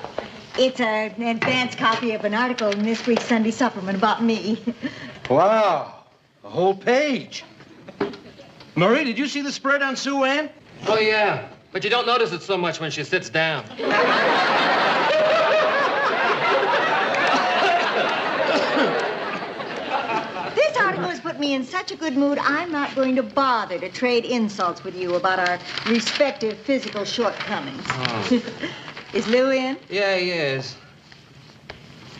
It's an advance copy of an article in this week's Sunday Supplement about me. Wow. A whole page. Marie, did you see the spread on Sue Ann? Oh, yeah. But you don't notice it so much when she sits down. This article has put me in such a good mood, I'm not going to bother to trade insults with you about our respective physical shortcomings. Oh. Is Lou in? Yeah, he is.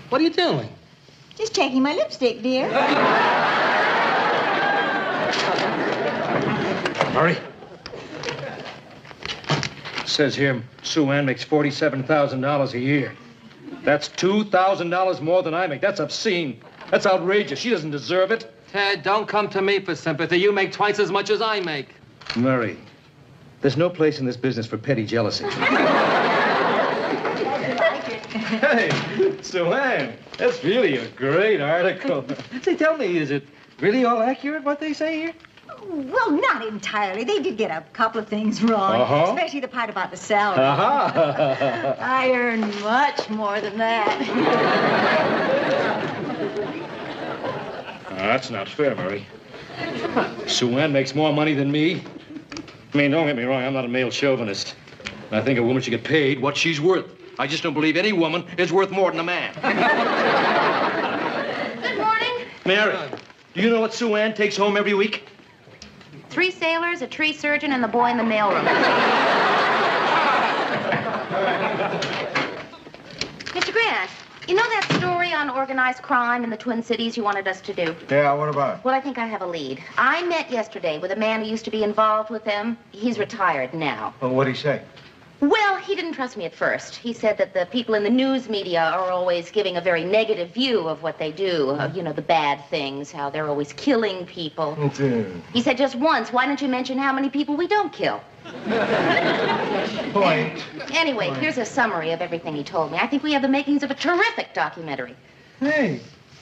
What are you doing? Just checking my lipstick, dear. Murray. Says here, Sue Ann makes $47,000 a year. That's $2,000 more than I make. That's obscene. That's outrageous. She doesn't deserve it. Ted, don't come to me for sympathy. You make twice as much as I make. Murray, there's no place in this business for petty jealousy. Hey, Sue Ann, that's really a great article. Say, tell me, is it really all accurate what they say here? Well, not entirely. They did get a couple of things wrong, especially the part about the salary. I earn much more than that. That's not fair, Murray. Sue Ann makes more money than me. I mean, don't get me wrong, I'm not a male chauvinist. I think a woman should get paid what she's worth. I just don't believe any woman is worth more than a man. Good morning. Mary, do you know what Sue Ann takes home every week? 3 sailors, a tree surgeon, and the boy in the mailroom. Mr. Grant, you know that story on organized crime in the Twin Cities you wanted us to do? Yeah, what about it? Well, I think I have a lead. I met yesterday with a man who used to be involved with them. He's retired now. Well, what'd he say? Well, he didn't trust me at first. He said that the people in the news media are always giving a very negative view of what they do. You know, the bad things, how they're always killing people. He said just once, why don't you mention how many people we don't kill? Point. Anyway, here's a summary of everything he told me. I think we have the makings of a terrific documentary. Hey,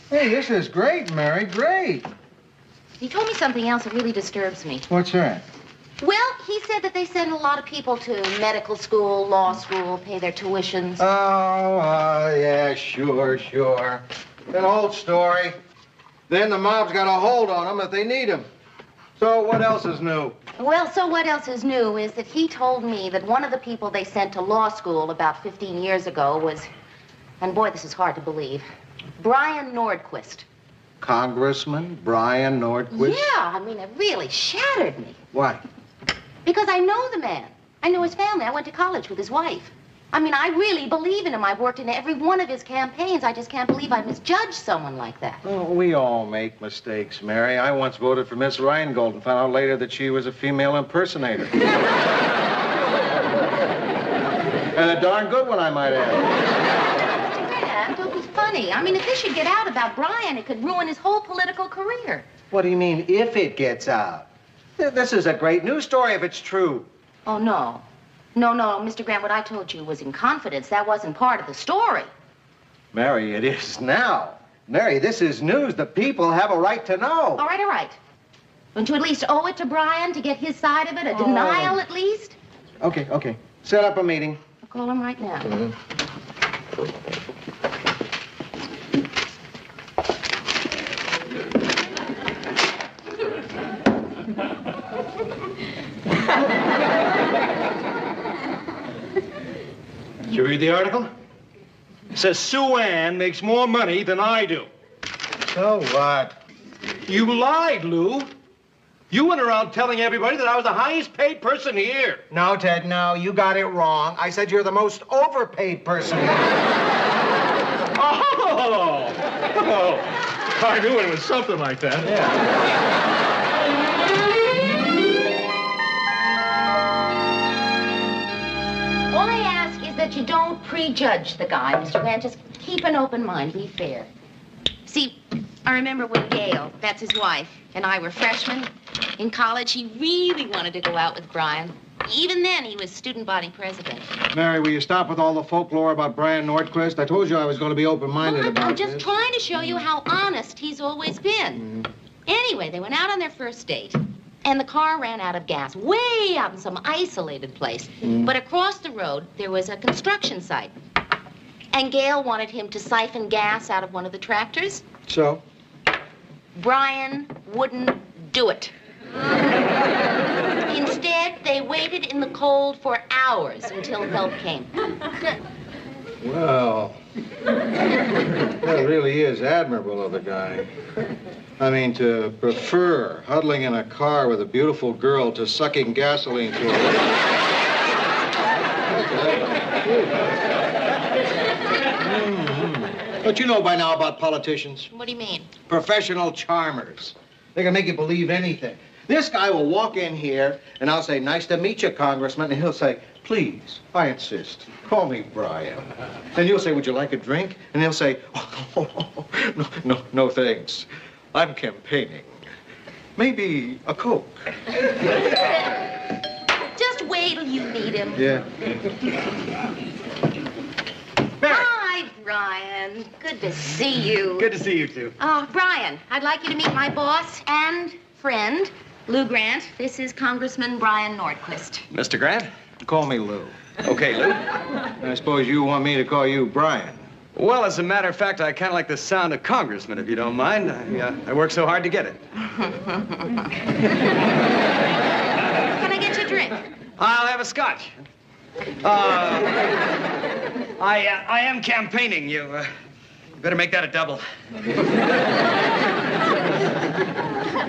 this is great, Mary, great. He told me something else that really disturbs me. What's that? Well, he said that they send a lot of people to medical school, law school, pay their tuitions. Yeah, sure. An old story. Then the mob's got a hold on them if they need them. So what else is new? Well, so what else is new is that he told me that one of the people they sent to law school about 15 years ago was, and boy, this is hard to believe, Brian Nordquist. Congressman Brian Nordquist? Yeah, I mean, it really shattered me. Why? Because I know the man. I know his family. I went to college with his wife. I mean, I really believe in him. I've worked in every one of his campaigns. I just can't believe I misjudged someone like that. Oh, we all make mistakes, Mary. I once voted for Miss Reingold and found out later that she was a female impersonator. And a darn good one, I might add. Dad, don't be funny. I mean, if this should get out about Brian, it could ruin his whole political career. What do you mean, if it gets out? This is a great news story if it's true. Oh, no. No, Mr. Grant, what I told you was in confidence. That wasn't part of the story. Mary, it is now. Mary, this is news. The people have a right to know. All right. Don't you at least owe it to Brian to get his side of it? A denial, at least? Okay. Set up a meeting. I'll call him right now. Did you read the article? It says Sue Ann makes more money than I do. So what? You lied, Lou. You went around telling everybody that I was the highest paid person here. No, Ted, no. You got it wrong. I said you're the most overpaid person here. Oh! I knew it was something like that. Yeah. All I ask is that you don't prejudge the guy, Mr. Grant. Just keep an open mind. Be fair. See, I remember when Gail, that's his wife, and I were freshmen in college, he really wanted to go out with Brian. Even then, he was student body president. Mary, will you stop with all the folklore about Brian Nordquist? I told you I was going to be open-minded about I'm just this. trying to show you how honest he's always been. Anyway, they went out on their first date. And the car ran out of gas, way out in some isolated place. But across the road, there was a construction site. And Gail wanted him to siphon gas out of one of the tractors. So? Brian wouldn't do it. Instead, they waited in the cold for hours until help came. Well, that really is admirable of the guy. I mean, to prefer huddling in a car with a beautiful girl to sucking gasoline to her. But you know by now about politicians. What do you mean? Professional charmers. They can make you believe anything. This guy will walk in here, and I'll say, "Nice to meet you, Congressman," and he'll say, "Please, I insist, call me Brian." And you'll say, "Would you like a drink?" And he'll say, "Oh, no, thanks. I'm campaigning. Maybe a Coke." Just wait till you meet him. Yeah. Hi, Brian. Good to see you. Good to see you, too. Brian, I'd like you to meet my boss and friend, Lou Grant. This is Congressman Brian Nordquist. Mr. Grant? Call me Lou. Okay, Lou. I suppose you want me to call you Brian. Well, as a matter of fact, I kind of like the sound of congressman, if you don't mind. I worked so hard to get it. Can I get you a drink? I'll have a scotch. I am campaigning. You better make that a double.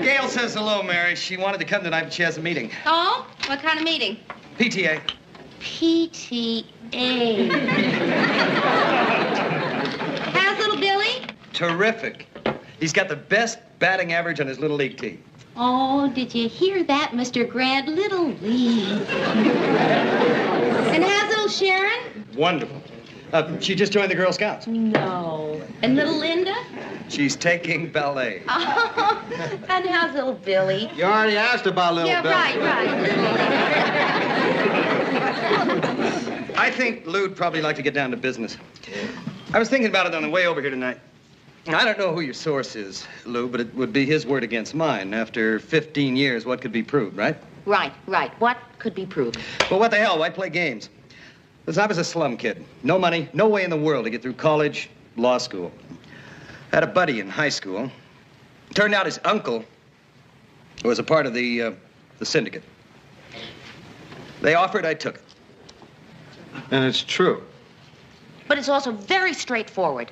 Gail says hello, Mary. She wanted to come tonight, but she has a meeting. Oh? What kind of meeting? PTA. PTA. How's little Billy? Terrific. He's got the best batting average on his little league team. Oh, did you hear that, Mr. Grant? Little Lee. And how's little Sharon? Wonderful. She just joined the Girl Scouts. No. And little Linda? She's taking ballet. Oh, and how's little Billy? You already asked about little Billy. Yeah, right. Little Linda. I think Lou'd probably like to get down to business. I was thinking about it on the way over here tonight. I don't know who your source is, Lou, but it would be his word against mine. After 15 years, what could be proved, right? Right. What could be proved? Well, what the hell? Why play games? Listen, I was a slum kid. No money, no way in the world to get through college, law school. Had a buddy in high school. Turned out his uncle was a part of the syndicate. They offered, I took it. And it's true. But it's also very straightforward.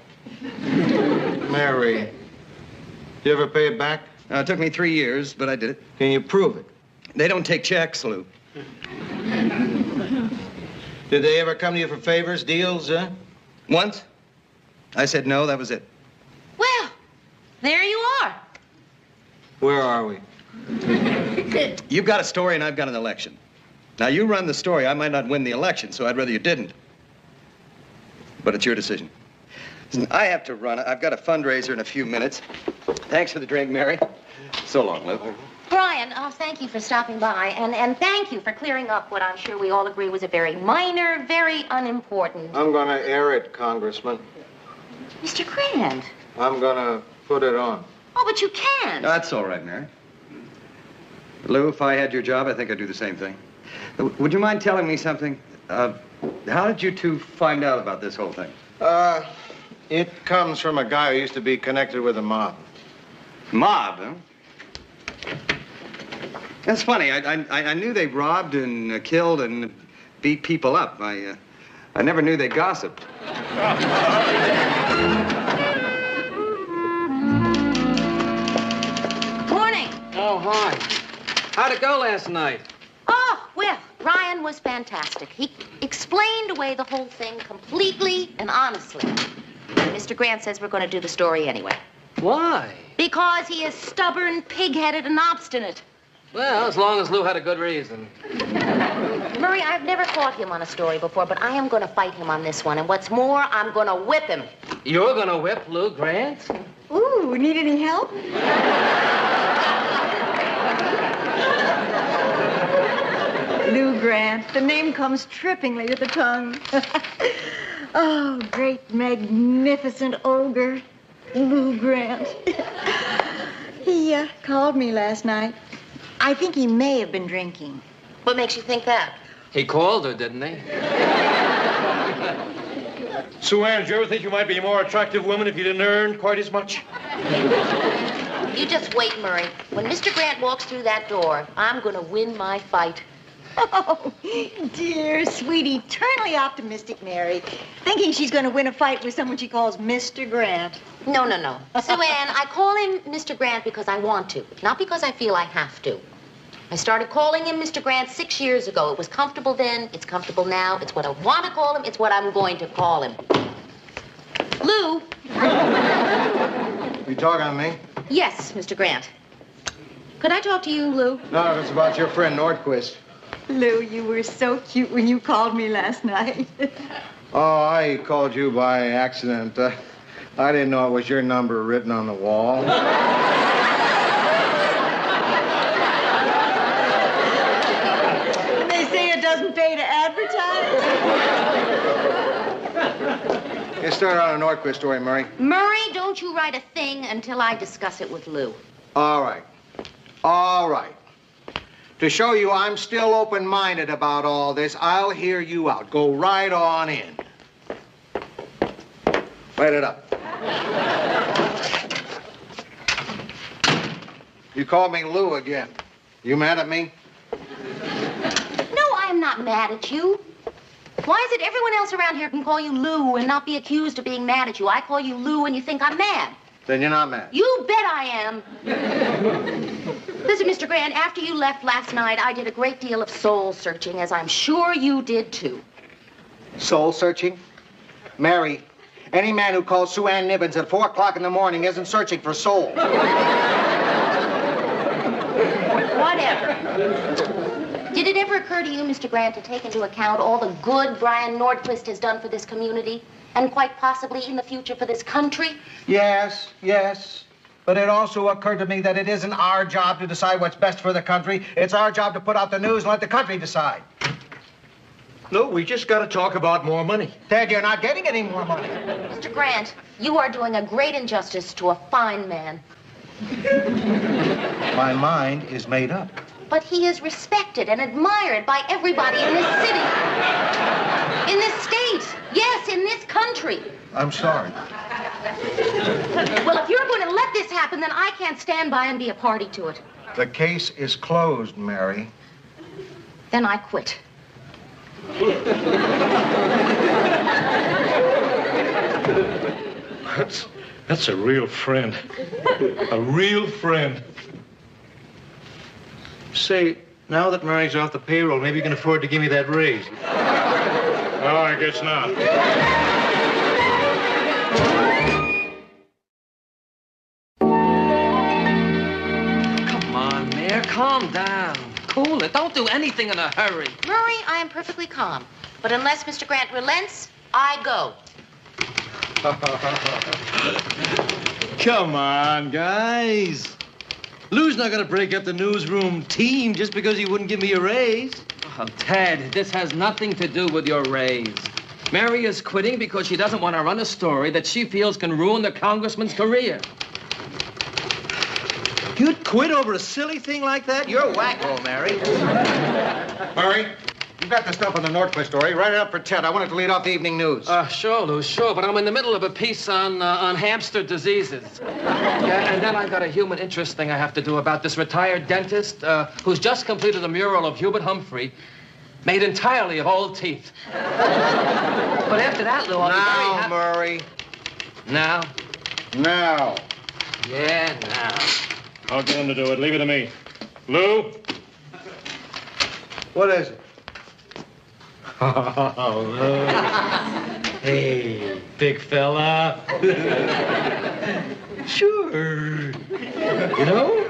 Mary, you ever pay it back? It took me 3 years, but I did it. Can you prove it? They don't take checks, Lou. Did they ever come to you for favors, deals, huh? Once. I said no, that was it. Well, there you are. Where are we? You've got a story and I've got an election. Now, you run the story. I might not win the election, so I'd rather you didn't. But it's your decision. Listen, I have to run. I've got a fundraiser in a few minutes. Thanks for the drink, Mary. So long, Lou. Brian, thank you for stopping by, and thank you for clearing up what I'm sure we all agree was a very minor, very unimportant... I'm gonna air it, Congressman. Mr. Grant. I'm gonna put it on. Oh, but you can't. That's all right, Mary. Lou, if I had your job, I think I'd do the same thing. Would you mind telling me something? How did you two find out about this whole thing? It comes from a guy who used to be connected with a mob. Mob, huh? That's funny. I knew they robbed and killed and beat people up. I never knew they gossiped. Morning. Oh, hi. How'd it go last night? Oh, well, Ryan was fantastic. He explained away the whole thing completely and honestly. And Mr. Grant says we're going to do the story anyway. Why? Because he is stubborn, pig-headed, and obstinate. Well, as long as Lou had a good reason. Murray, I've never fought him on a story before, but I am going to fight him on this one. And what's more, I'm going to whip him. You're going to whip Lou Grant? Ooh, need any help? Lou Grant. The name comes trippingly to the tongue. Oh, great, magnificent ogre. Lou Grant. He called me last night. I think he may have been drinking. What makes you think that? He called her, didn't he? Sue Ann, did you ever think you might be a more attractive woman if you didn't earn quite as much? You just wait, Murray. When Mr. Grant walks through that door, I'm going to win my fight. Oh, dear, sweet, eternally optimistic Mary. Thinking she's going to win a fight with someone she calls Mr. Grant. No. Sue Ann, I call him Mr. Grant because I want to, not because I feel I have to. I started calling him Mr. Grant 6 years ago. It was comfortable then, it's comfortable now. It's what I want to call him, it's what I'm going to call him. Lou. You talking to me? Yes, Mr. Grant. Could I talk to you, Lou? No, it's about your friend Nordquist. Lou, you were so cute when you called me last night. Oh, I called you by accident. I didn't know it was your number written on the wall. They say it doesn't pay to advertise. Get started on a Nordquist story, Murray. Murray, don't you write a thing until I discuss it with Lou. All right. To show you I'm still open-minded about all this, I'll hear you out. Go right on in. Write it up. You called me Lou again. You mad at me? No, I am not mad at you. Why is it everyone else around here can call you Lou and not be accused of being mad at you? I call you Lou and you think I'm mad. Then you're not mad. You bet I am. Listen, Mr. Grant, after you left last night, I did a great deal of soul searching, as I'm sure you did too. Soul searching? Mary, any man who calls Sue Ann Nibbins at 4 o'clock in the morning isn't searching for soul. Whatever. Did it ever occur to you, Mr. Grant, to take into account all the good Brian Nordquist has done for this community, and quite possibly in the future for this country? Yes. But it also occurred to me that it isn't our job to decide what's best for the country. It's our job to put out the news and let the country decide. No, we just got to talk about more money. Ted, you're not getting any more money. Mr. Grant, you are doing a great injustice to a fine man. My mind is made up. But he is respected and admired by everybody in this city. In this state. Yes, in this country. I'm sorry. Well, if you're going to let this happen, then I can't stand by and be a party to it. The case is closed, Mary. Then I quit. That's a real friend. A real friend. Say, now that Mary's off the payroll, maybe you can afford to give me that raise. Oh, I guess not. Come on, Mayor, calm down. Cool it. Don't do anything in a hurry. Murray, I am perfectly calm. But unless Mr. Grant relents, I go. Come on, guys. Lou's not going to break up the newsroom team just because he wouldn't give me a raise. Oh, Ted, this has nothing to do with your raise. Mary is quitting because she doesn't want to run a story that she feels can ruin the congressman's career. You'd quit over a silly thing like that? You're wacko, Mary. Murray, you got the stuff on the Nordquist story. Write it up for Ted. I want it to lead off the evening news. Sure, Lou, sure. But I'm in the middle of a piece on hamster diseases. Yeah, and then I've got a human interest thing I have to do about this retired dentist who's just completed a mural of Hubert Humphrey made entirely of old teeth. But after that, Lou, I'll be very happy. Murray. Now? Now. Yeah, now. I'll get him to do it. Leave it to me. Lou? What is it? Oh, Lou. Hey, big fella. Sure. You know?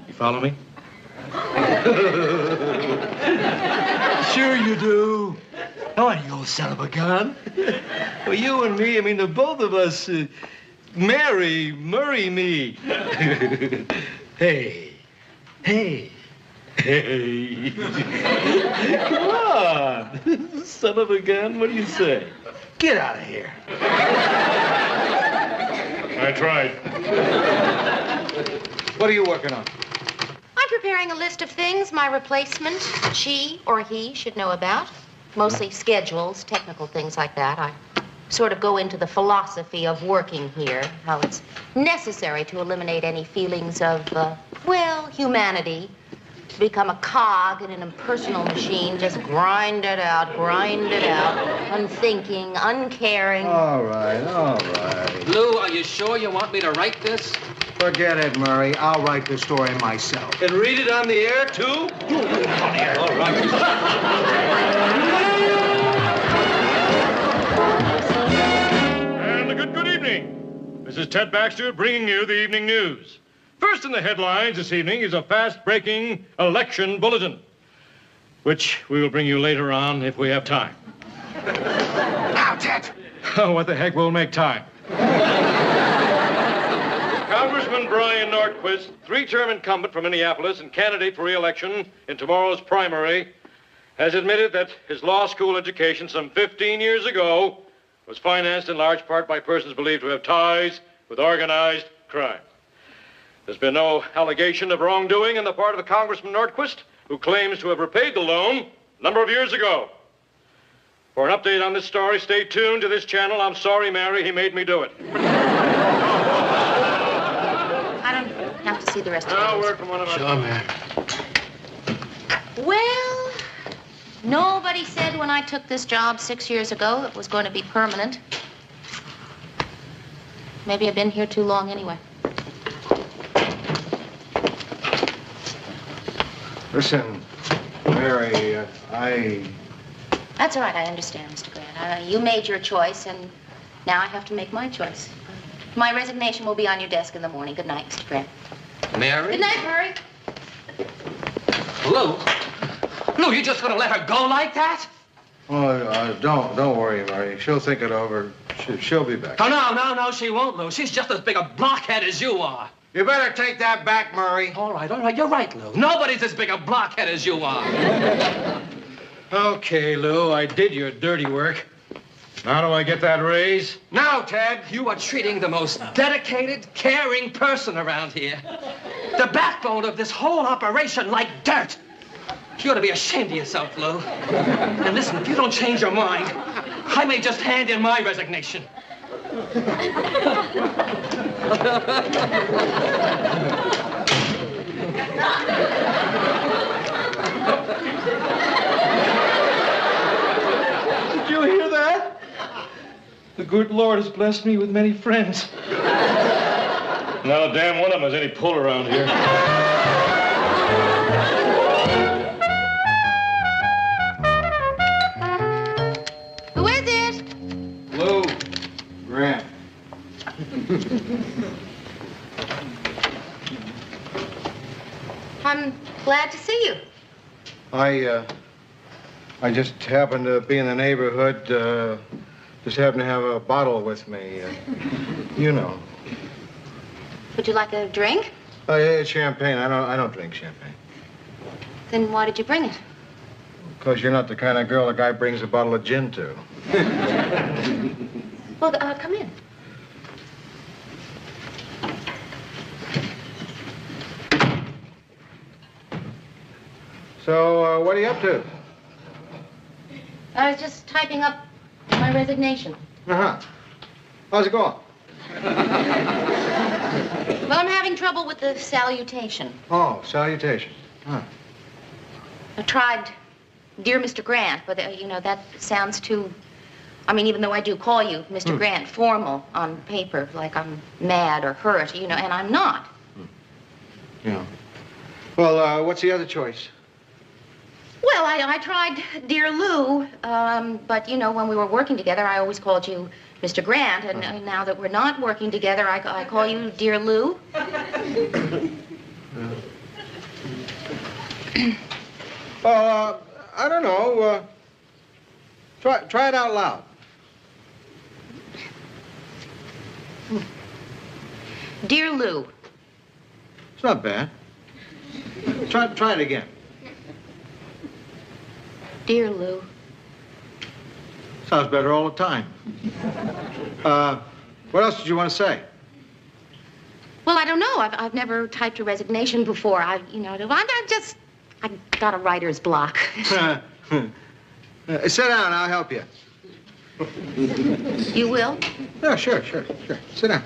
You follow me? Sure you do. Oh, you old son of a gun. Well, you and me, I mean, the both of us, Murray me. Hey. Come on. Son of a gun, what do you say? Get out of here. I tried. What are you working on? preparing a list of things my replacement, she or he, should know about. Mostly schedules, technical things like that. I sort of go into the philosophy of working here, how it's necessary to eliminate any feelings of, well, humanity. To become a cog in an impersonal machine, just grind it out, unthinking, uncaring. All right. Lou, are you sure you want me to write this? Forget it, Murray. I'll write the story myself. And read it on the air, too? You read it on the air. All right. And a good evening. This is Ted Baxter bringing you the evening news. First in the headlines this evening is a fast-breaking election bulletin, which we will bring you later on if we have time. Now, Ted. Oh, what the heck, we'll make time. Congressman Brian Nordquist, three-term incumbent from Minneapolis and candidate for re-election in tomorrow's primary, has admitted that his law school education some 15 years ago was financed in large part by persons believed to have ties with organized crime. There's been no allegation of wrongdoing on the part of the Congressman Nordquist, who claims to have repaid the loan a number of years ago. For an update on this story, stay tuned to this channel. I'm sorry, Mary, he made me do it. I don't have to see the rest of it. Now, word from one of us. Sure, Mary. Well, nobody said when I took this job 6 years ago it was going to be permanent. Maybe I've been here too long anyway. Listen, Mary, That's all right, I understand, Mr. Grant. You made your choice, and now I have to make my choice. My resignation will be on your desk in the morning. Good night, Mr. Grant. Mary? Good night, Murray. Lou? Lou, you just gonna let her go like that? Oh, don't worry, Mary. She'll think it over. She'll be back. Oh, no, she won't, Lou. She's just as big a blockhead as you are. You better take that back, Murray. All right, you're right, Lou. Nobody's as big a blockhead as you are. Okay, Lou, I did your dirty work. Now do I get that raise? Now, Ted, you are treating the most dedicated, caring person around here. The backbone of this whole operation like dirt. You ought to be ashamed of yourself, Lou. And listen, if you don't change your mind, I may just hand in my resignation. Did you hear that? The good Lord has blessed me with many friends. Not a damn one of them has any pull around here. Who is it? Lou. Grant. I'm glad to see you. I just happened to be in the neighborhood, just happened to have a bottle with me, you know. Would you like a drink? It's champagne. I don't drink champagne. Then why did you bring it? Because you're not the kind of girl a guy brings a bottle of gin to. Well, come in. So, what are you up to? I was just typing up my resignation. Uh-huh. How's it going? Well, I'm having trouble with the salutation. Oh, salutation. Huh. I tried, dear Mr. Grant, but, you know, that sounds too... I mean, even though I do call you Mr. Grant, formal on paper, like I'm mad or hurt, you know, and I'm not. Yeah. Well, what's the other choice? Well, I tried Dear Lou, but, you know, when we were working together, I always called you Mr. Grant, and now that we're not working together, I call you Dear Lou. Well, I don't know. Try it out loud. Dear Lou. It's not bad. Try it again. Dear Lou. Sounds better all the time. What else did you want to say? Well, Well, I don't know. I've never typed a resignation before. I got a writer's block. Sit down. I'll help you. You will? Yeah, sure. Sit down.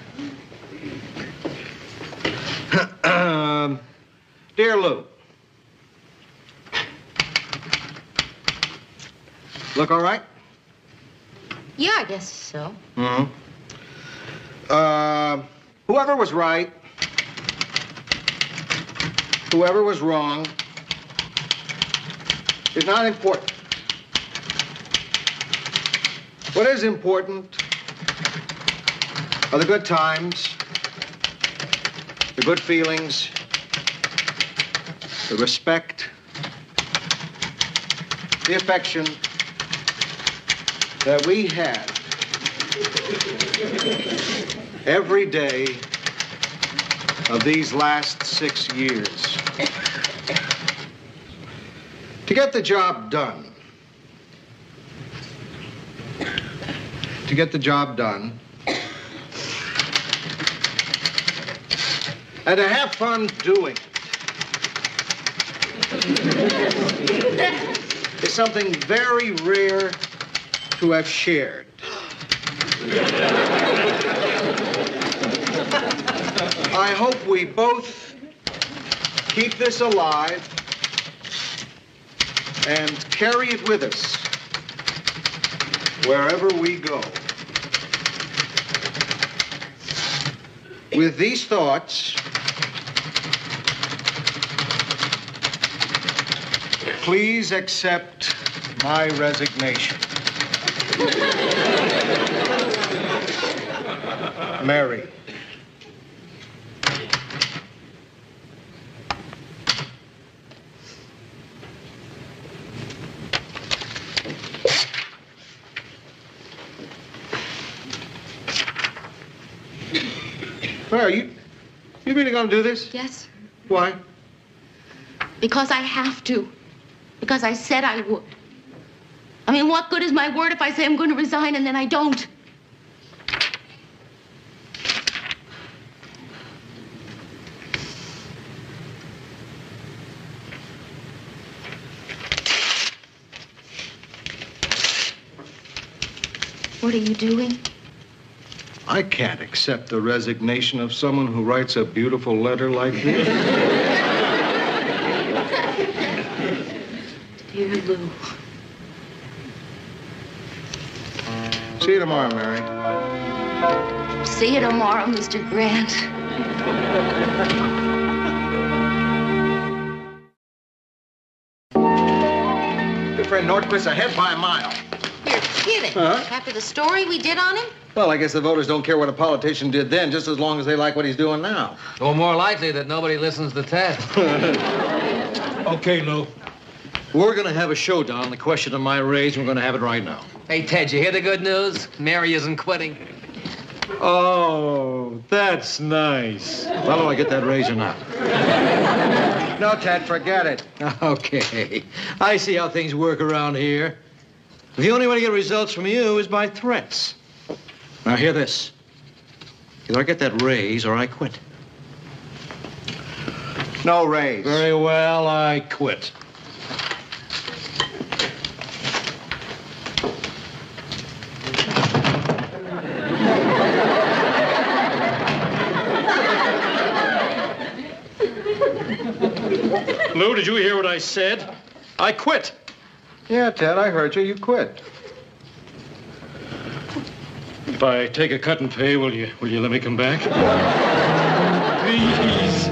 Dear Lou. Look all right? Yeah, I guess so. Mm-hmm. Whoever was right, whoever was wrong, is not important. What is important are the good times, the good feelings, the respect, the affection that we had every day of these last 6 years. To get the job done. To get the job done. And to have fun doing it is something very rare to have shared. I hope we both keep this alive and carry it with us wherever we go. With these thoughts, please accept my resignation. Mary. Are you really going to do this? Yes. Why? Because I have to. Because I said I would. I mean, what good is my word if I say I'm going to resign and then I don't? What are you doing? I can't accept the resignation of someone who writes a beautiful letter like this. Dear Lou. See you tomorrow, Mary. See you tomorrow, Mr. Grant. Your friend Nordquist ahead by a mile. You're kidding. Huh? After the story we did on him? Well, I guess the voters don't care what a politician did then, just as long as they like what he's doing now. Or more likely that nobody listens to Ted. Okay, Lou. We're going to have a showdown on the question of my raise, and we're going to have it right now. Hey, Ted, you hear the good news? Mary isn't quitting. Oh, that's nice. Well, do I get that raise or not? No, Ted, forget it. Okay. I see how things work around here. The only way to get results from you is by threats. Now, hear this. Either I get that raise or I quit. No raise. Very well, I quit. Lou, did you hear what I said? I quit. Yeah, Ted, I heard you. You quit. If I take a cut in pay, will you let me come back? Please.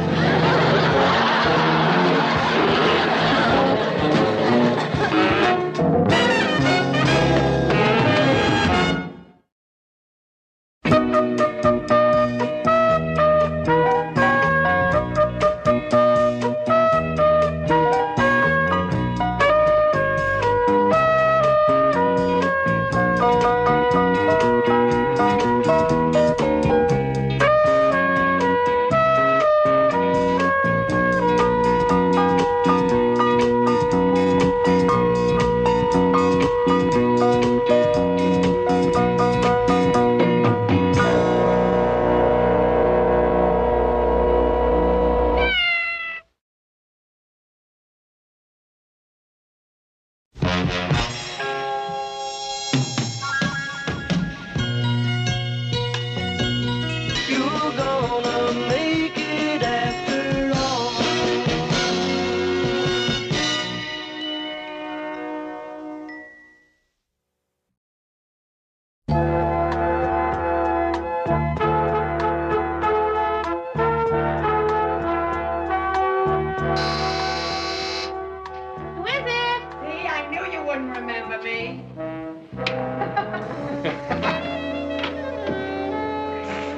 wouldn't remember me.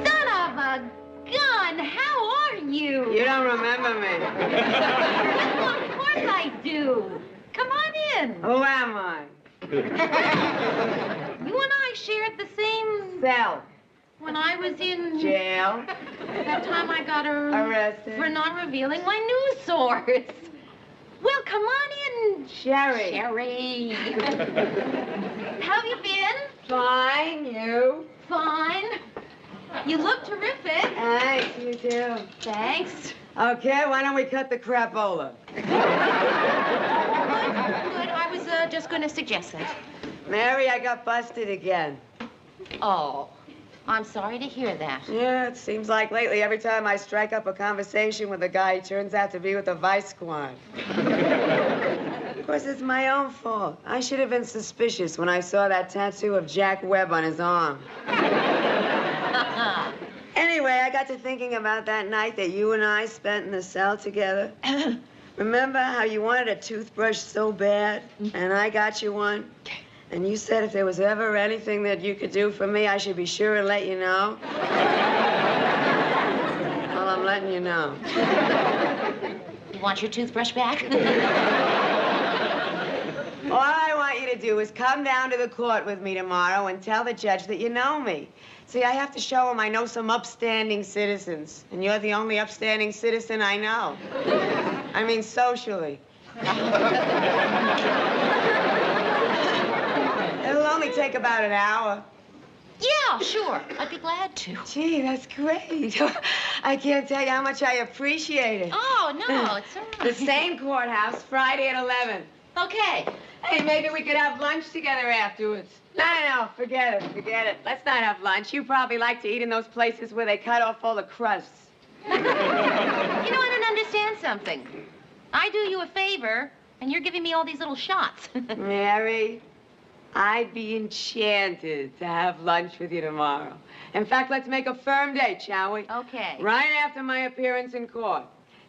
Son of a gun, how are you? You don't remember me. Well, of course I do. Come on in. Who am I? You and I shared the same Cell. when I was in Jail. that time I got Arrested. for not revealing my news source. Well, come on in. Sherry. Sherry. How have you been? Fine, you? Fine. You look terrific. Thanks, you too. Thanks. Okay, why don't we cut the crapola? Good. I was just going to suggest that. Mary, I got busted again. Oh, I'm sorry to hear that. Yeah, it seems like lately every time I strike up a conversation with a guy, he turns out to be with the vice squad. Of course, it's my own fault. I should have been suspicious when I saw that tattoo of Jack Webb on his arm. Anyway, I got to thinking about that night that you and I spent in the cell together. Remember how you wanted a toothbrush so bad, and I got you one? And you said if there was ever anything that you could do for me, I should be sure to let you know. Well, I'm letting you know. You want your toothbrush back? All I want you to do is come down to the court with me tomorrow and tell the judge that you know me. See, I have to show him I know some upstanding citizens, and you're the only upstanding citizen I know. I mean, socially. It'll only take about an hour. Yeah, sure. I'd be glad to. Gee, that's great. I can't tell you how much I appreciate it. Oh, no, it's all right. The same courthouse, Friday at 11. Okay. Hey, maybe we could have lunch together afterwards. No, forget it. Let's not have lunch. You probably like to eat in those places where they cut off all the crusts. You know, I don't understand something. I do you a favor, and you're giving me all these little shots. Mary, I'd be enchanted to have lunch with you tomorrow. In fact, let's make a firm date, shall we? Okay. Right after my appearance in court.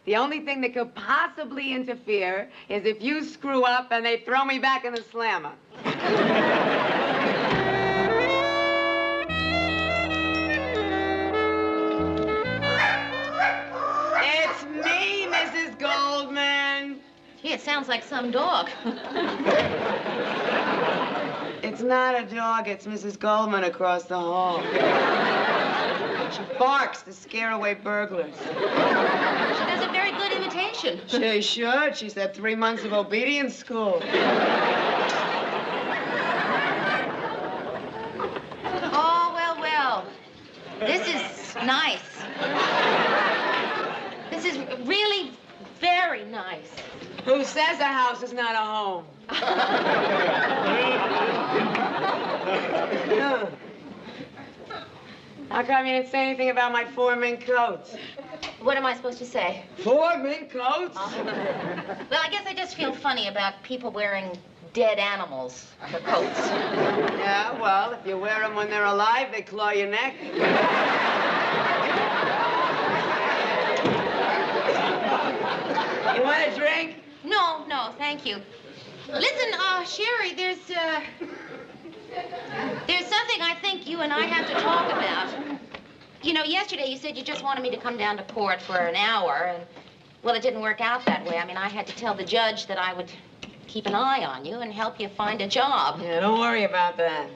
The only thing that could possibly interfere is if you screw up and they throw me back in the slammer. It's me, Mrs. Goldman. Gee, it sounds like some dog. It's not a dog, it's Mrs. Goldman across the hall. She barks to scare away burglars. She does a very good imitation. She should. She's had 3 months of obedience school. Oh, well. This is nice. This is really very nice. Who says a house is not a home? How come you didn't say anything about my 4 mink coats? What am I supposed to say? 4 mink coats? Well, I guess I just feel funny about people wearing dead animals for coats. Yeah, well, if you wear them when they're alive, they claw your neck. You want a drink? No, thank you. Listen, Sherry, there's something I think you and I have to talk about. You know, yesterday you said you just wanted me to come down to court for an hour, and, well, it didn't work out that way. I mean, I had to tell the judge that I would keep an eye on you and help you find a job. Yeah, don't worry about that.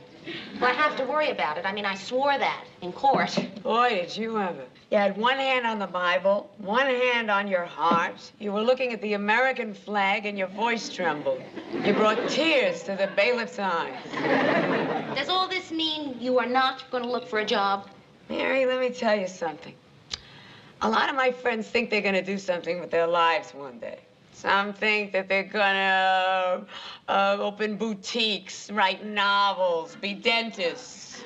Well, I have to worry about it. I mean, I swore that in court. Boy, did you ever. You had one hand on the Bible, one hand on your heart. You were looking at the American flag and your voice trembled. You brought tears to the bailiff's eyes. Does all this mean you are not going to look for a job? Mary, let me tell you something. A lot of my friends think they're going to do something with their lives one day. Some think that they're gonna open boutiques, write novels, be dentists.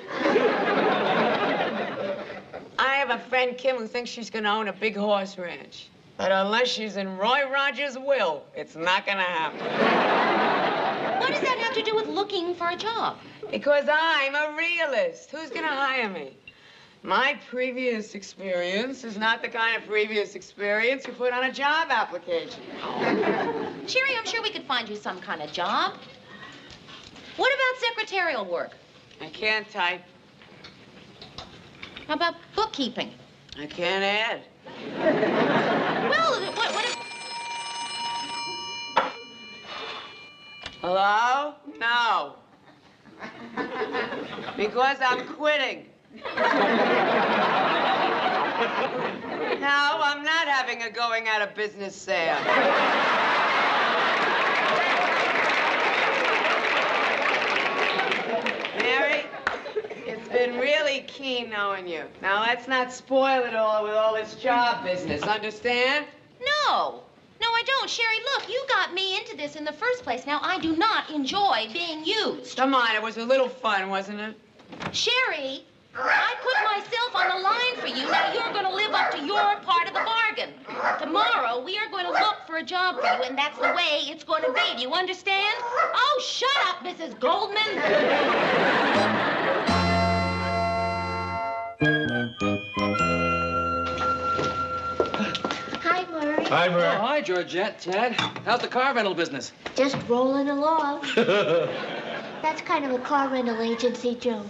I have a friend, Kim, who thinks she's gonna own a big horse ranch. But unless she's in Roy Rogers' will, it's not gonna happen. What does that have to do with looking for a job? Because I'm a realist. Who's gonna hire me? My previous experience is not the kind of previous experience you put on a job application. Sherry, I'm sure we could find you some kind of job. What about secretarial work? I can't type. How about bookkeeping? I can't add. Well, what if... Hello? No. Because I'm quitting. No, I'm not having a going out of business sale. Mary, it's been really keen knowing you. Now, let's not spoil it all with all this job business, understand? No. No, I don't. Sherry, look, you got me into this in the first place. Now, I do not enjoy being used. Come on, it was a little fun, wasn't it? Sherry, I put myself on the line for you. Now, you're going to live up to your part of the bargain. Tomorrow, we are going to look for a job for you, and that's the way it's going to be. Do you understand? Oh, shut up, Mrs. Goldman. Hi, Murray. Hi, Murray. Oh, hi, Georgette, Ted. How's the car rental business? Just rolling along. That's kind of a car rental agency joke.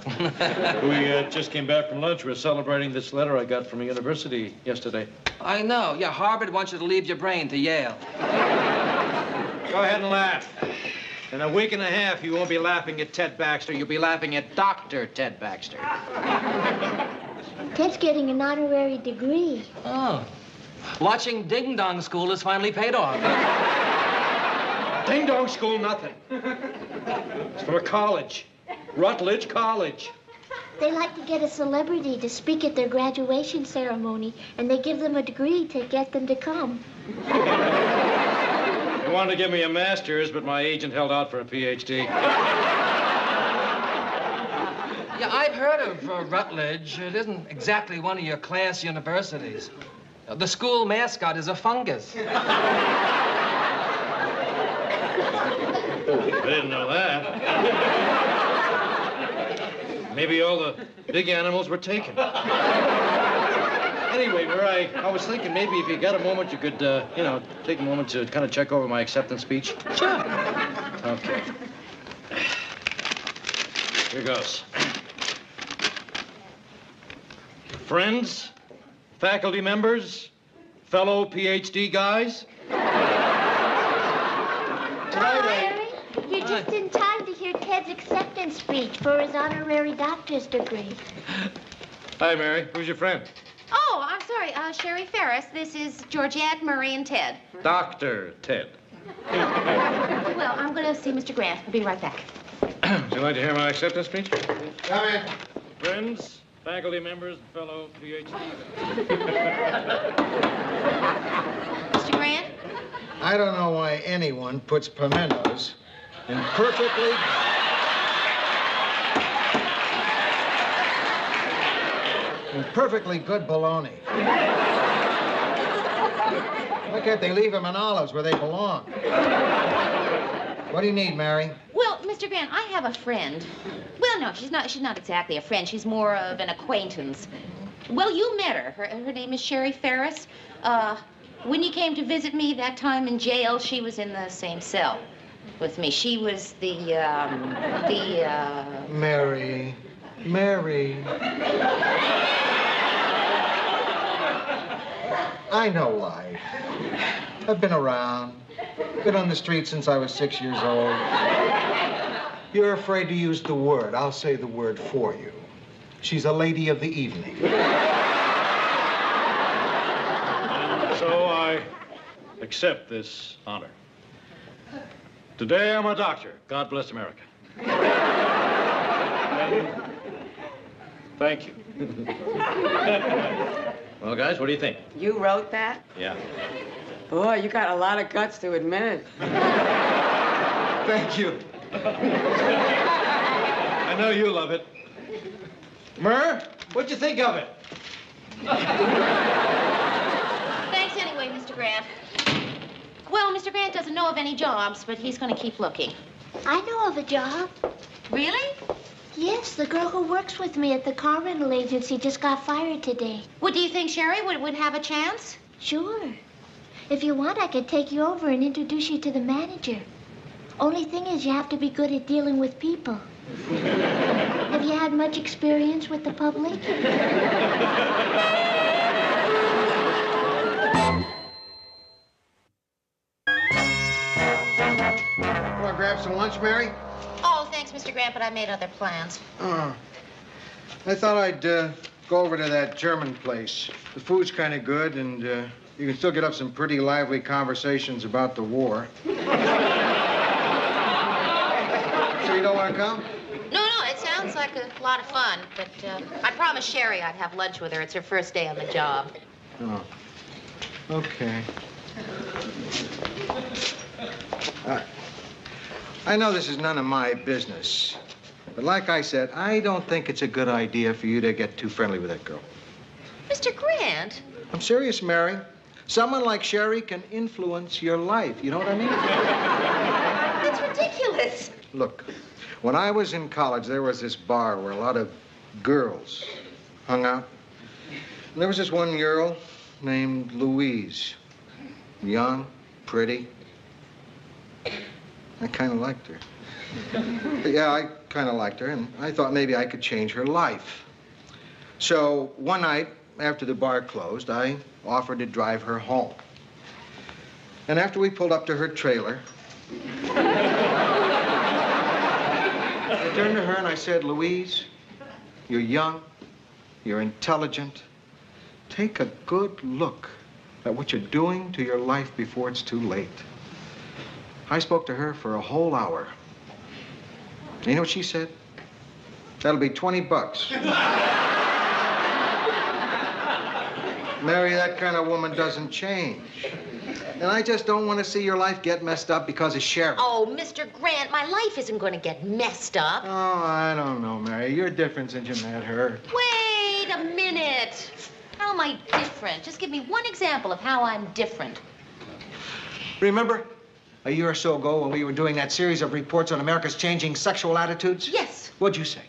We just came back from lunch. We're celebrating this letter I got from a university yesterday. I know. Yeah, Harvard wants you to leave your brain to Yale. Go ahead and laugh. In a week and a half, you won't be laughing at Ted Baxter. You'll be laughing at Dr. Ted Baxter. Ted's getting an honorary degree. Oh. Watching Ding Dong School has finally paid off. Ding Dong School, nothing. It's for a college. Rutledge College. They like to get a celebrity to speak at their graduation ceremony, and they give them a degree to get them to come. They wanted to give me a master's, but my agent held out for a PhD. Yeah, I've heard of Rutledge. It isn't exactly one of your class universities. The school mascot is a fungus. I didn't know that. Maybe all the big animals were taken. Anyway, I was thinking maybe if you got a moment, you could, take a moment to kind of check over my acceptance speech. Sure. Okay. Here goes. Friends, faculty members, fellow PhD guys. Hi, Larry. You're just in time to hear Ted's acceptance speech for his honorary doctor's degree. Hi, Mary. Who's your friend? Oh, I'm sorry, Sherry Ferris. This is Georgette, Murray, and Ted. Dr. Ted. Well, I'm going to see Mr. Grant. I'll be right back. Would you like to hear my acceptance speech? Come in. Friends, faculty members, fellow PhD. Mr. Grant? I don't know why anyone puts pimentos in perfectly good bologna. Why can't they leave them in olives where they belong? What do you need, Mary? Well, Mr. Grant, I have a friend. Well, no, she's not exactly a friend. She's more of an acquaintance. Well, you met her. Her name is Sherry Ferris. When you came to visit me that time in jail, she was in the same cell with me. She was Mary. I know life. I've been around. Been on the street since I was 6 years old. You're afraid to use the word. I'll say the word for you. She's a lady of the evening. So I accept this honor. Today I'm a doctor. God bless America. Thank you. Well, guys, what do you think? You wrote that? Yeah. Boy, you got a lot of guts to admit it. Thank you. I know you love it. Murr, what'd you think of it? Thanks anyway, Mr. Grant. Well, Mr. Grant doesn't know of any jobs, but he's going to keep looking. I know of a job. Really? Yes, the girl who works with me at the car rental agency just got fired today. What do you think, Sherry? Would have a chance? Sure. If you want, I could take you over and introduce you to the manager. Only thing is, you have to be good at dealing with people. Have you had much experience with the public? Want to grab some lunch, Mary? Oh, thanks, Mr. Grant, but I made other plans. Oh. I thought I'd go over to that German place. The food's kind of good, and you can still get up some pretty lively conversations about the war. So you don't want to come? No, it sounds like a lot of fun, but I promised Sherry I'd have lunch with her. It's her first day on the job. Oh. Okay. I know this is none of my business, but like I said, I don't think it's a good idea for you to get too friendly with that girl. Mr. Grant? I'm serious, Mary. Someone like Sherry can influence your life. You know what I mean? That's ridiculous. Look, when I was in college, there was this bar where a lot of girls hung out. And there was this one girl named Louise. Young, pretty. I kind of liked her. Yeah, I kind of liked her, and I thought maybe I could change her life. So one night, after the bar closed, I offered to drive her home. And after we pulled up to her trailer, I turned to her and I said, Louise, you're young, you're intelligent. Take a good look at what you're doing to your life before it's too late. I spoke to her for a whole hour. You know what she said? That'll be $20. Mary, that kind of woman doesn't change. And I just don't want to see your life get messed up because of Sherry. Oh, Mr. Grant, my life isn't going to get messed up. Oh, I don't know, Mary. You're different since you met her. Wait a minute. How am I different? Just give me one example of how I'm different. Remember a year or so ago when we were doing that series of reports on America's changing sexual attitudes? Yes. What'd you say?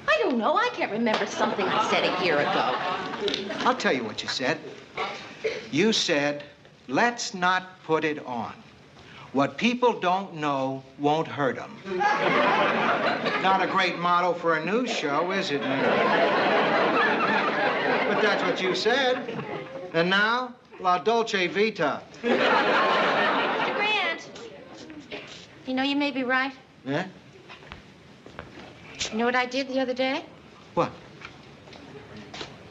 I don't know. I can't remember something I said a year ago. I'll tell you what you said. You said, let's not put it on. What people don't know won't hurt them. Not a great motto for a news show, is it, Mary? But that's what you said. And now, la dolce vita. Mr. Grant, you know, you may be right. Yeah? You know what I did the other day? What?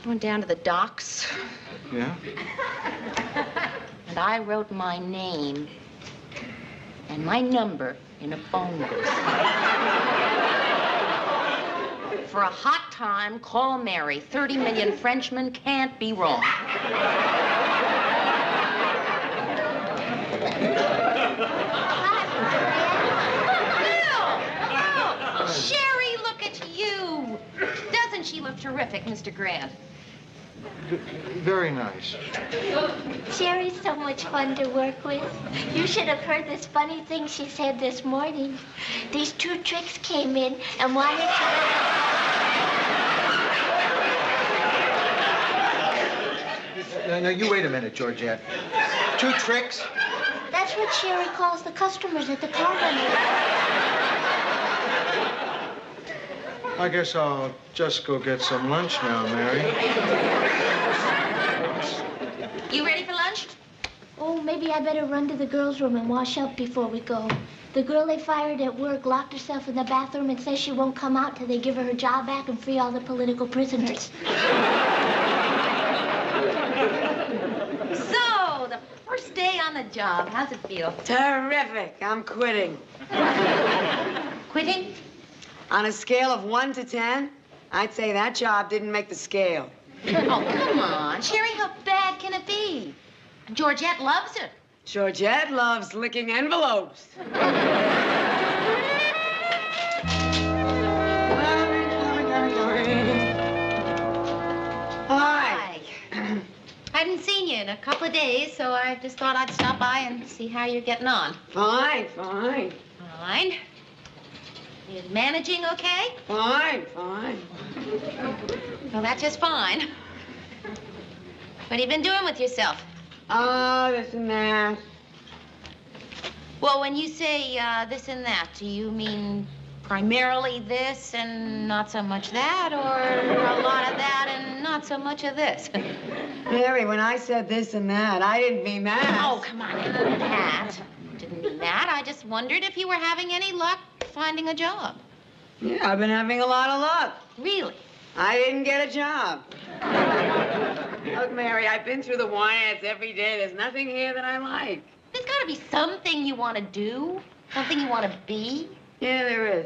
I went down to the docks. Yeah? And I wrote my name and my number in a phone book. For a hot time, call Mary. 30 million Frenchmen can't be wrong. Bill! Sherry, look at you. Doesn't she look terrific, Mr. Grant? Very nice. Sherry's so much fun to work with. You should have heard this funny thing she said this morning. These two tricks came in and wanted to... Now, you wait a minute, Georgette. Two tricks? That's what Sherry calls the customers at the car rental. I guess I'll just go get some lunch now, Mary. You ready for lunch? Oh, maybe I better run to the girls' room and wash up before we go. The girl they fired at work locked herself in the bathroom and says she won't come out till they give her her job back and free all the political prisoners. So, the first day on the job, how's it feel? Terrific. I'm quitting. Quitting? On a scale of 1 to 10, I'd say that job didn't make the scale. Oh, come on. Sherry, how bad can it be? Georgette loves it. Georgette loves licking envelopes. Hi. I hadn't seen you in a couple of days, so I just thought I'd stop by and see how you're getting on. Fine, fine. Fine. You managing okay? Fine, fine. Well, that's just fine. What have you been doing with yourself? Oh, this and that. Well, when you say this and that, do you mean primarily this and not so much that, or a lot of that and not so much of this? Mary, when I said this and that, I didn't mean that. Oh, come on, I didn't mean that. Didn't mean that. I just wondered if you were having any luck finding a job. Yeah, I've been having a lot of luck. Really? I didn't get a job. Look, Mary, I've been through the wine ads every day. There's nothing here that I like. There's got to be something you want to do, something you want to be. Yeah, there is.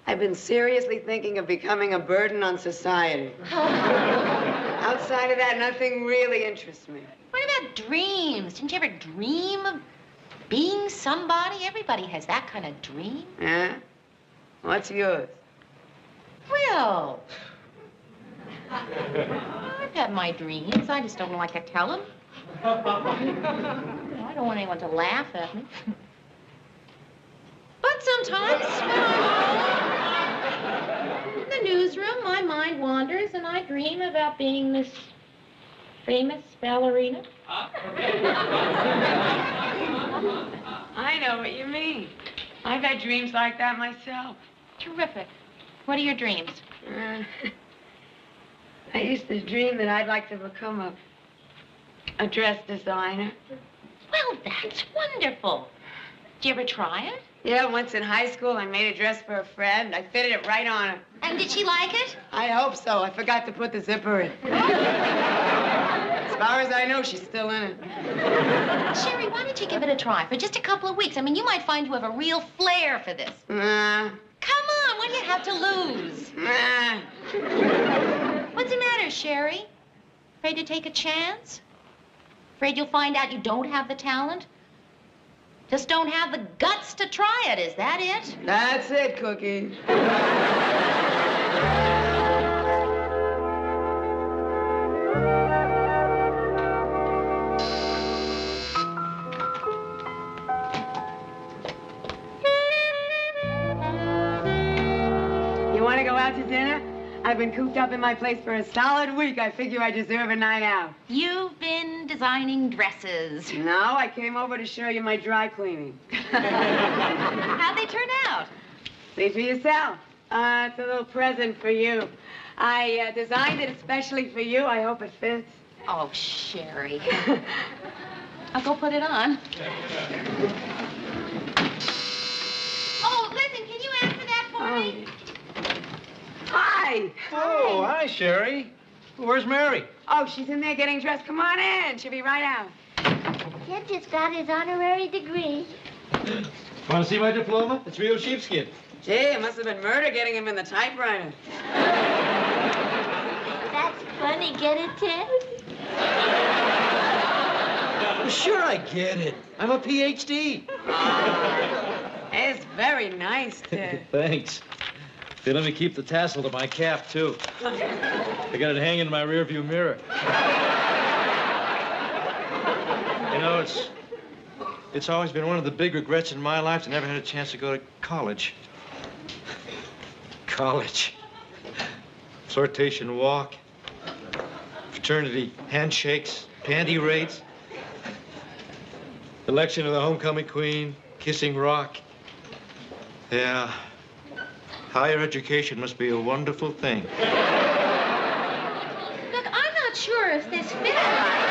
I've been seriously thinking of becoming a burden on society. Outside of that, nothing really interests me. What about dreams? Didn't you ever dream of being somebody? Everybody has that kind of dream. Yeah? What's yours? Well, I've had my dreams. I just don't like to tell them. I don't want anyone to laugh at me. But sometimes when I'm in the newsroom, my mind wanders and I dream about being this famous ballerina. I know what you mean. I've had dreams like that myself. Terrific. What are your dreams? I used to dream that I'd like to become a dress designer. Well, that's wonderful. Did you ever try it? Yeah, once in high school, I made a dress for a friend. I fitted it right on her. And did she like it? I hope so. I forgot to put the zipper in. As far as I know, she's still in it. Sherry, why don't you give it a try for just a couple of weeks? I mean, you might find you have a real flair for this. Come on, what do you have to lose? What's the matter, Sherry? Afraid to take a chance? Afraid you'll find out you don't have the talent? Just don't have the guts to try it, is that it? That's it, Cookie. You want to go out to dinner? I've been cooped up in my place for a solid week. I figure I deserve a night out. You've been designing dresses. No, I came over to show you my dry cleaning. How'd they turn out? See for yourself. It's a little present for you. I designed it especially for you. I hope it fits. Oh, Sherry. I'll go put it on. Oh, listen, can you answer that for me? Hi. Oh, hi, Sherry. Where's Mary? Oh, she's in there getting dressed. Come on in. She'll be right out. Ted just got his honorary degree. Want to see my diploma? It's real sheepskin. Gee, it must have been murder getting him in the typewriter. That's funny. Get it, Ted? Well, sure I get it. I'm a PhD. It's very nice, Ted. Thanks. They let me keep the tassel to my cap, too. I got it hanging in my rearview mirror. You know, it's always been one of the big regrets in my life to never had a chance to go to college. College. Flirtation walk. Fraternity handshakes. Panty raids. Election of the homecoming queen. Kissing rock. Yeah. Higher education must be a wonderful thing. Look, I'm not sure if this fits right.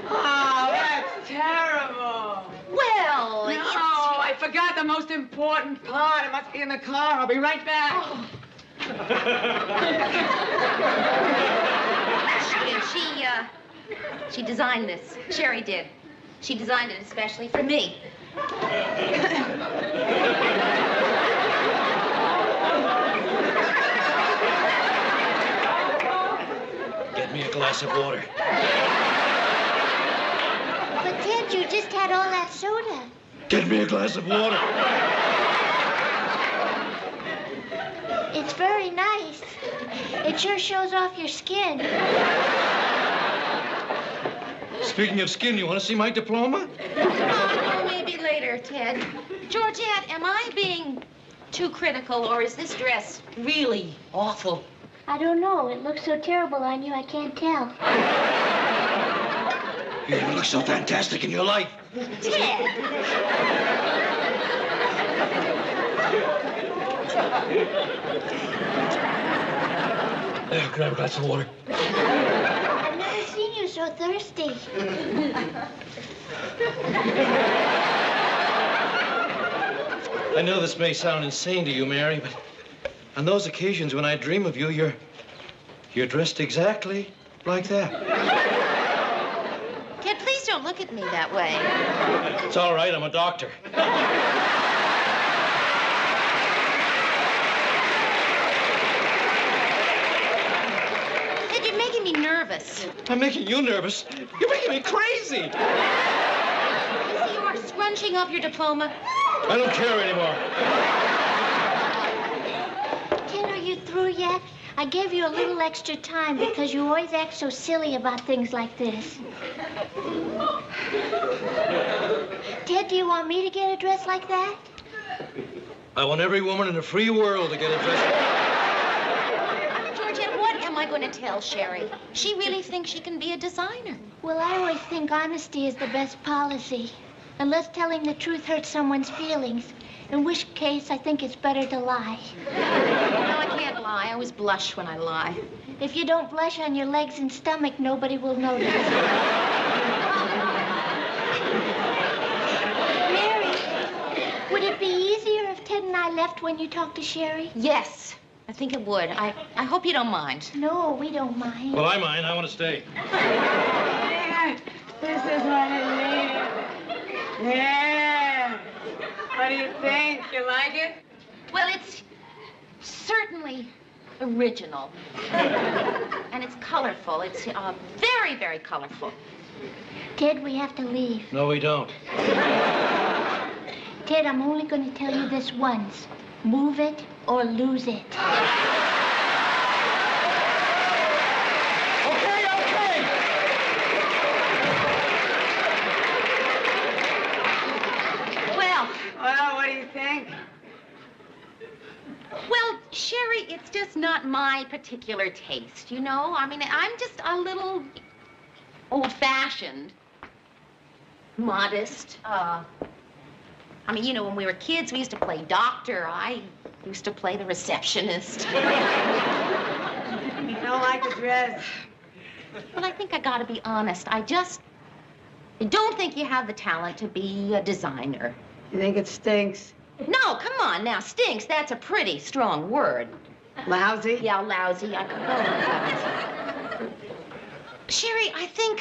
Oh, that's terrible. Well, No, I forgot the most important part. It must be in the car. I'll be right back. Oh. She designed this. Sherry did. She designed it especially for me. Get me a glass of water. But Ted, you just had all that soda. Get me a glass of water. It's very nice. It sure shows off your skin. Speaking of skin, you want to see my diploma? Oh, maybe later, Ted. Georgette, am I being too critical, or is this dress really awful? I don't know. It looks so terrible on you, I can't tell. You look so fantastic in your life. Ted! There, can I have a glass of water? I've never seen you so thirsty. I know this may sound insane to you, Mary, but on those occasions when I dream of you, you're dressed exactly like that. Ted, please don't look at me that way. It's all right, I'm a doctor. Ted, you're making me nervous. I'm making you nervous. You're making me crazy. You are scrunching up your diploma. I don't care anymore. Ted, are you through yet? I gave you a little extra time because you always act so silly about things like this. Ted, do you want me to get a dress like that? I want every woman in the free world to get a dress. Georgette, what am I going to tell Sherry? She really thinks she can be a designer. Well, I always think honesty is the best policy. Unless telling the truth hurts someone's feelings. In which case, I think it's better to lie. No, I can't lie. I always blush when I lie. If you don't blush on your legs and stomach, nobody will notice. Mary, would it be easier if Ted and I left when you talked to Sherry? Yes, I think it would. I hope you don't mind. No, we don't mind. Well, I mind. I want to stay. Yeah, this is what I needed. Yeah. What do you think? You like it? Well, it's certainly original. And it's colorful. It's very, very colorful. Ted, we have to leave. No, we don't. Ted, I'm only going to tell you this once. Move it or lose it. Well, what do you think? Well, Sherry, it's just not my particular taste, you know? I mean, I'm just a little old-fashioned, modest. I mean, you know, when we were kids, we used to play doctor. I used to play the receptionist. You don't like the dress? Well, I think I gotta be honest. I don't think you have the talent to be a designer. You think it stinks? No, come on now. Stinks, that's a pretty strong word. Lousy? Yeah, lousy. I could go with lousy. Sherry, I think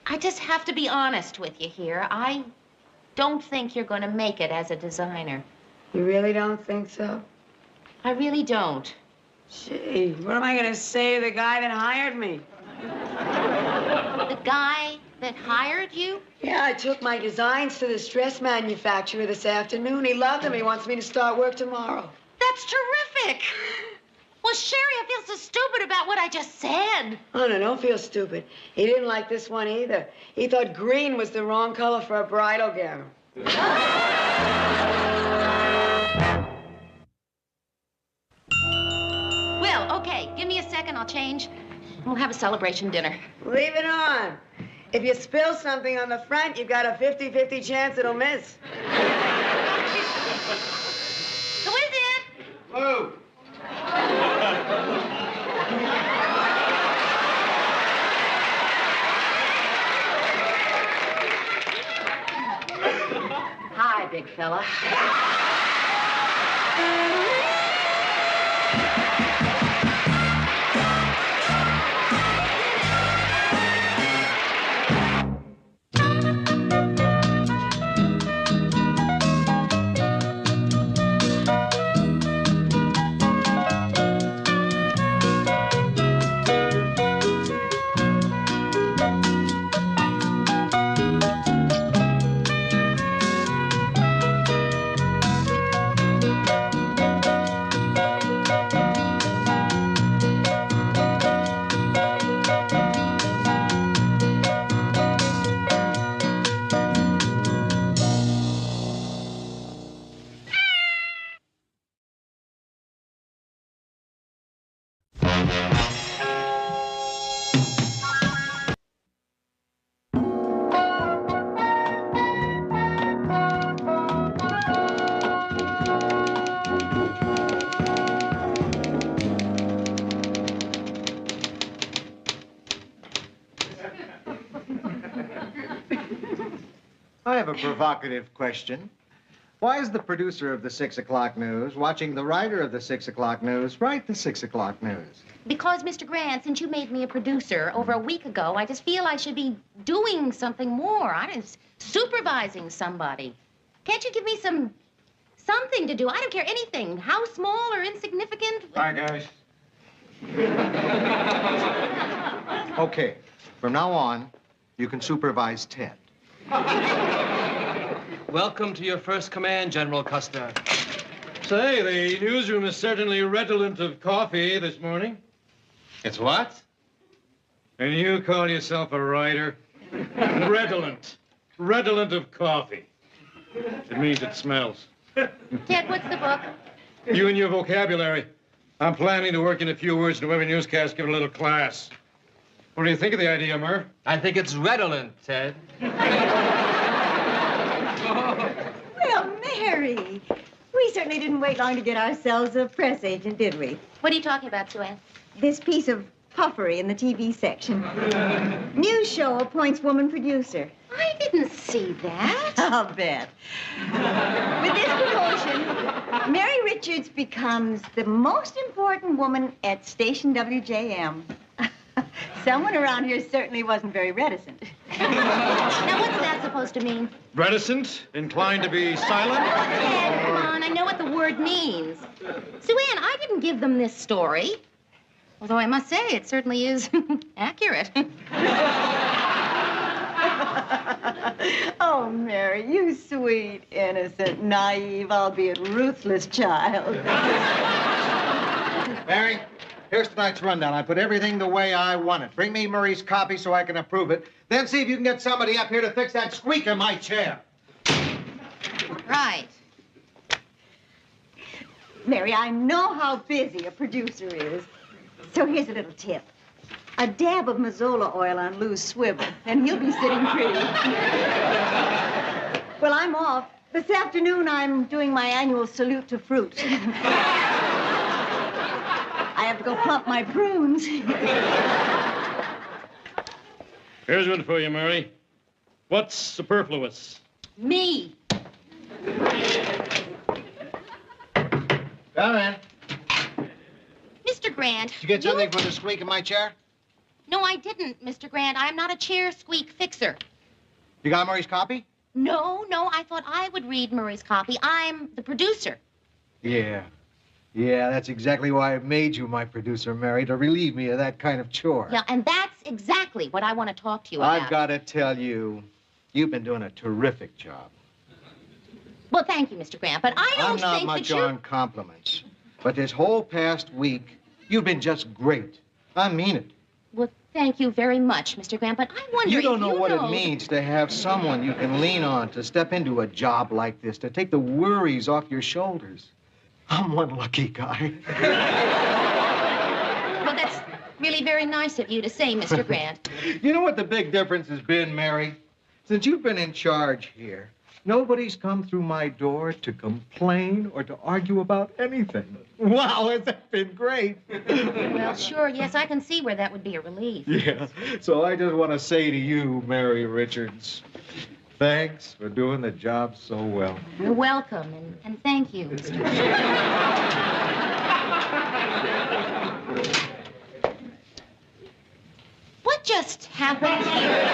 I just have to be honest with you here. I don't think you're going to make it as a designer. You really don't think so? I really don't. Gee, what am I going to say to the guy that hired me? The guy that hired you? Yeah, I took my designs to this dress manufacturer this afternoon. He loved them. He wants me to start work tomorrow. That's terrific. Well, Sherry, I feel so stupid about what I just said. Oh, no, don't feel stupid. He didn't like this one either. He thought green was the wrong color for a bridal gown. Well, okay, give me a second, I'll change. We'll have a celebration dinner. Leave it on. If you spill something on the front, you've got a 50-50 chance it'll miss. Who is it? Move. Hi, big fella. I have a provocative question. Why is the producer of the 6 o'clock news watching the writer of the 6 o'clock news write the 6 o'clock news? Because, Mr. Grant, since you made me a producer over a week ago, I just feel I should be doing something more. I was supervising somebody. Can't you give me something to do? I don't care anything. How small or insignificant? Bye, guys. Okay, from now on, you can supervise Ted. Welcome to your first command, General Custer. Say, the newsroom is certainly redolent of coffee this morning. It's what? And you call yourself a writer? Redolent. Redolent of coffee. It means it smells. Ted, what's the book? You and your vocabulary. I'm planning to work in a few words into every newscast, give it a little class. What do you think of the idea, Murr? I think it's redolent, Ted. Well, Mary, we certainly didn't wait long to get ourselves a press agent, did we? What are you talking about, Sue Ann? This piece of puffery in the TV section. News show appoints woman producer. I didn't see that. I'll bet. With this promotion, Mary Richards becomes the most important woman at station WJM. Someone around here certainly wasn't very reticent. Now, what's that supposed to mean? Reticent? Inclined to be silent? Ted, come on, I know what the word means. Sue Ann, I didn't give them this story. Although I must say, it certainly is accurate. Oh, Mary, you sweet, innocent, naive, albeit ruthless child. Mary, here's tonight's rundown. I put everything the way I want it. Bring me Murray's copy so I can approve it. Then see if you can get somebody up here to fix that squeak in my chair. Right. Mary, I know how busy a producer is. So here's a little tip. A dab of Mazola oil on loose swivel, and he'll be sitting pretty. Well, I'm off. This afternoon, I'm doing my annual salute to fruit. I have to go plump my prunes. Here's one for you, Murray. What's superfluous? Me. Come in. Mr. Grant. Did you get something for the squeak in my chair? No, I didn't, Mr. Grant. I'm not a chair squeak fixer. You got Murray's copy? No, I thought I would read Murray's copy. I'm the producer. Yeah, that's exactly why I made you my producer, Mary, to relieve me of that kind of chore. Yeah, and that's exactly what I want to talk to you about. I've got to tell you, you've been doing a terrific job. Well, thank you, Mr. Grant, but I don't I'm not think much that you're... on compliments, but this whole past week, you've been just great. I mean it. Well, thank you very much, Mr. Grant, but I wonder You if don't know what it means to have someone you can lean on to step into a job like this, to take the worries off your shoulders. I'm one lucky guy. Well, that's really very nice of you to say, Mr. Grant. You know what the big difference has been, Mary? Since you've been in charge here, nobody's come through my door to complain or to argue about anything. Wow, has that been great? Well, sure, yes, I can see where that would be a relief. Yeah, so I just want to say to you, Mary Richards, thanks for doing the job so well. You're welcome, and thank you, Mr. What just happened here?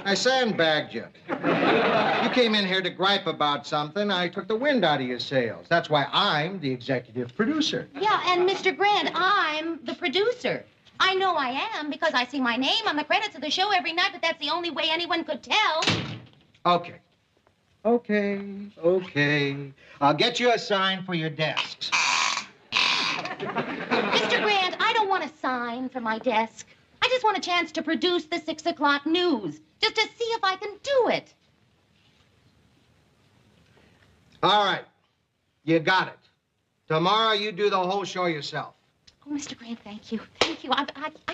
I sandbagged you. You came in here to gripe about something. I took the wind out of your sails. That's why I'm the executive producer. Yeah, and Mr. Grant, I'm the producer. I know I am because I see my name on the credits of the show every night, but that's the only way anyone could tell. Okay. I'll get you a sign for your desks. Mr. Grant, I don't want a sign for my desk. I just want a chance to produce the 6 o'clock news, just to see if I can do it. All right. You got it. Tomorrow you do the whole show yourself. Oh, Mr. Grant, thank you. Thank you. I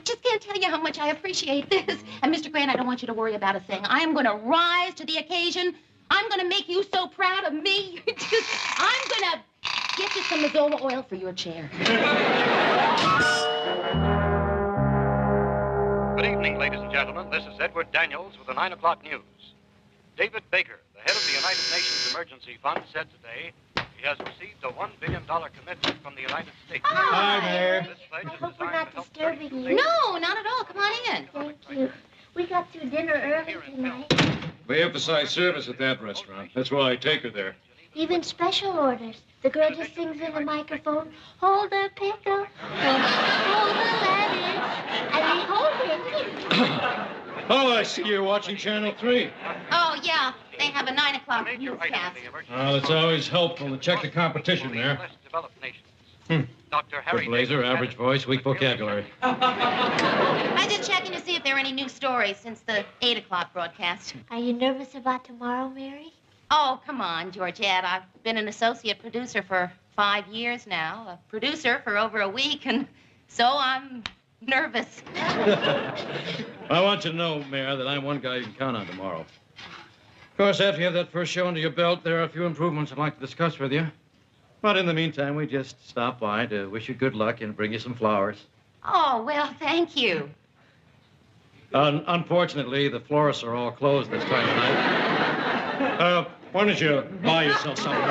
just can't tell you how much I appreciate this. And, Mr. Grant, I don't want you to worry about a thing. I am going to rise to the occasion. I'm going to make you so proud of me. I'm going to get you some Mazola oil for your chair. Good evening, ladies and gentlemen. This is Edward Daniels with the 9 o'clock news. David Baker, the head of the United Nations Emergency Fund, said today he has received a $1 billion commitment from the United States. Hi, Mayor. This pledge I is hope we're designed not to help disturbing 32 you. No, not at all. Come on in. Thank you. We got through dinner early tonight. We emphasize service at that restaurant. That's why I take her there. Even special orders. The girl just sings in the microphone, hold the pickle, hold the lettuce, and we hold it. Oh, I see you're watching Channel 3. Oh, yeah. They have a 9 o'clock newscast. Well, it's always helpful to check the competition there. less developed nations. Dr. Harry Good blazer, Davis average voice, weak vocabulary. I'm just checking to see if there are any new stories since the 8 o'clock broadcast. Are you nervous about tomorrow, Mary? Oh, come on, Georgette. I've been an associate producer for 5 years now, a producer for over a week, and so I'm nervous. I want you to know, Mayor, that I'm one guy you can count on tomorrow. Of course, after you have that first show under your belt, there are a few improvements I'd like to discuss with you. But in the meantime, we just stop by to wish you good luck and bring you some flowers. Oh, well, thank you. Unfortunately, the florists are all closed this time of night. Why don't you buy yourself something?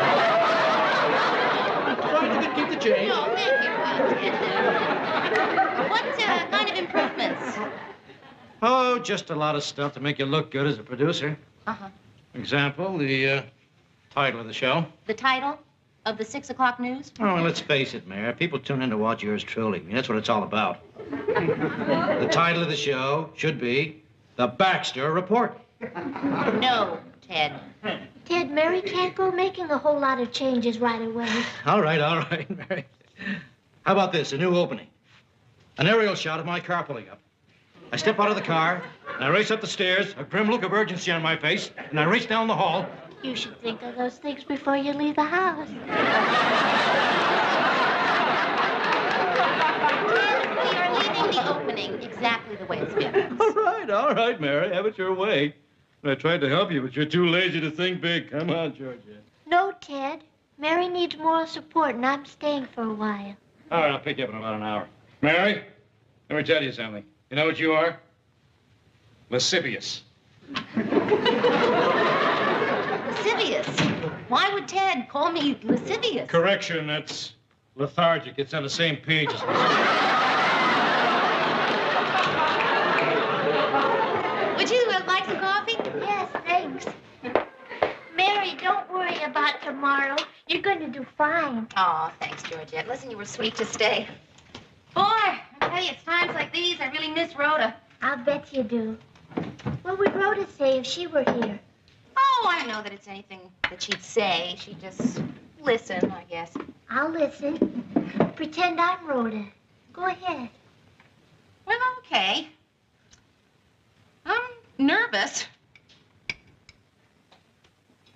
Trying to keep the change. No, thank you. What kind of improvements? Oh, just a lot of stuff to make you look good as a producer. Uh-huh. Example, the title of the show. The title of the 6 o'clock news? Oh, well, let's face it, Mayor. People tune in to watch yours truly. I mean, that's what it's all about. The title of the show should be The Baxter Report. No, Ted. Ted, Mary can't go making a whole lot of changes right away. All right, Mary. How about this, a new opening? An aerial shot of my car pulling up. I step out of the car, and I race up the stairs, a grim look of urgency on my face, and I race down the hall. You should think of those things before you leave the house. We are leaving the opening exactly the way it's been. All right, Mary. Have it your way. I tried to help you, but you're too lazy to think big. Come on, Georgia. No, Ted. Mary needs moral support, and I'm staying for a while. All right, I'll pick you up in about an hour. Mary, let me tell you something. You know what you are? Lascivious. Lascivious? Why would Ted call me lascivious? Correction, that's lethargic. It's on the same page as Would you like some coffee? Yes, thanks. Mary, don't worry about tomorrow. You're going to do fine. Oh, thanks, Georgette. Listen, you were sweet to stay. Boy, I tell you, it's times like these I really miss Rhoda. I'll bet you do. What would Rhoda say if she were here? Oh, I don't know that it's anything that she'd say. She'd just listen, I guess. I'll listen. Pretend I'm Rhoda. Go ahead. Well, okay. I'm nervous.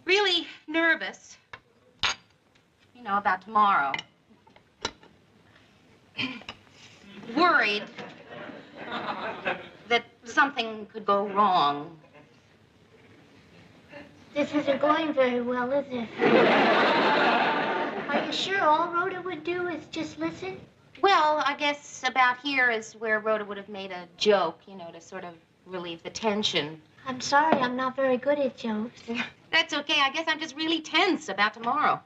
Really nervous. You know, about tomorrow. Worried that something could go wrong. This isn't going very well, is it? Are you sure all Rhoda would do is just listen? Well, I guess about here is where Rhoda would have made a joke, you know, to sort of relieve the tension. I'm sorry, I'm not very good at jokes. That's okay. I guess I'm just really tense about tomorrow.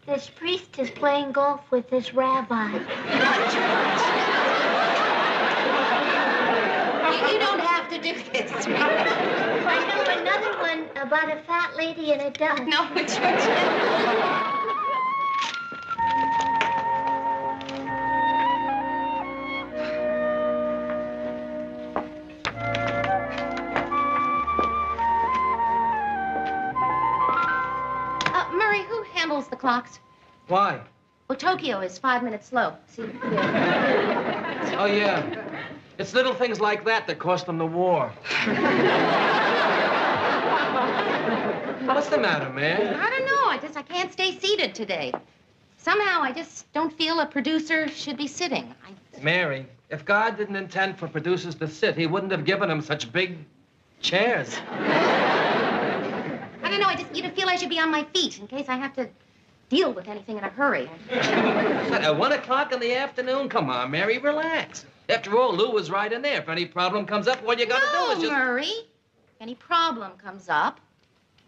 This priest is playing golf with this rabbi. You don't have to do this. I know another one about a fat lady and a duck. No, Georgia. Murray, who handles the clocks? Why? Well, Tokyo is 5 minutes slow. See here. Oh, yeah. It's little things like that that cost them the war. What's the matter, man? I don't know. I can't stay seated today. Somehow, I just don't feel a producer should be sitting. Mary, if God didn't intend for producers to sit, he wouldn't have given them such big chairs. I don't know. I just feel I should be on my feet in case I have to deal with anything in a hurry. At 1 o'clock in the afternoon? Come on, Mary, relax. After all, Lou was right in there. If any problem comes up, all you gotta do is just... Murray. If any problem comes up,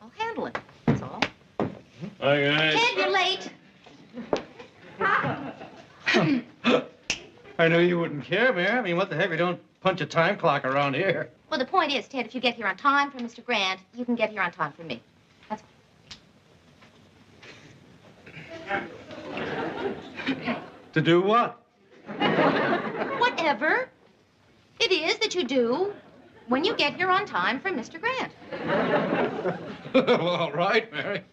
I'll handle it. That's all. Hi, guys. Ted, you're late. I knew you wouldn't care, Mary. I mean, what the heck? We don't punch a time clock around here. Well, the point is, Ted, if you get here on time for Mr. Grant, you can get here on time for me. That's all. To do what? Whatever it is that you do when you get here on time for Mr. Grant. Well, all right, Mary.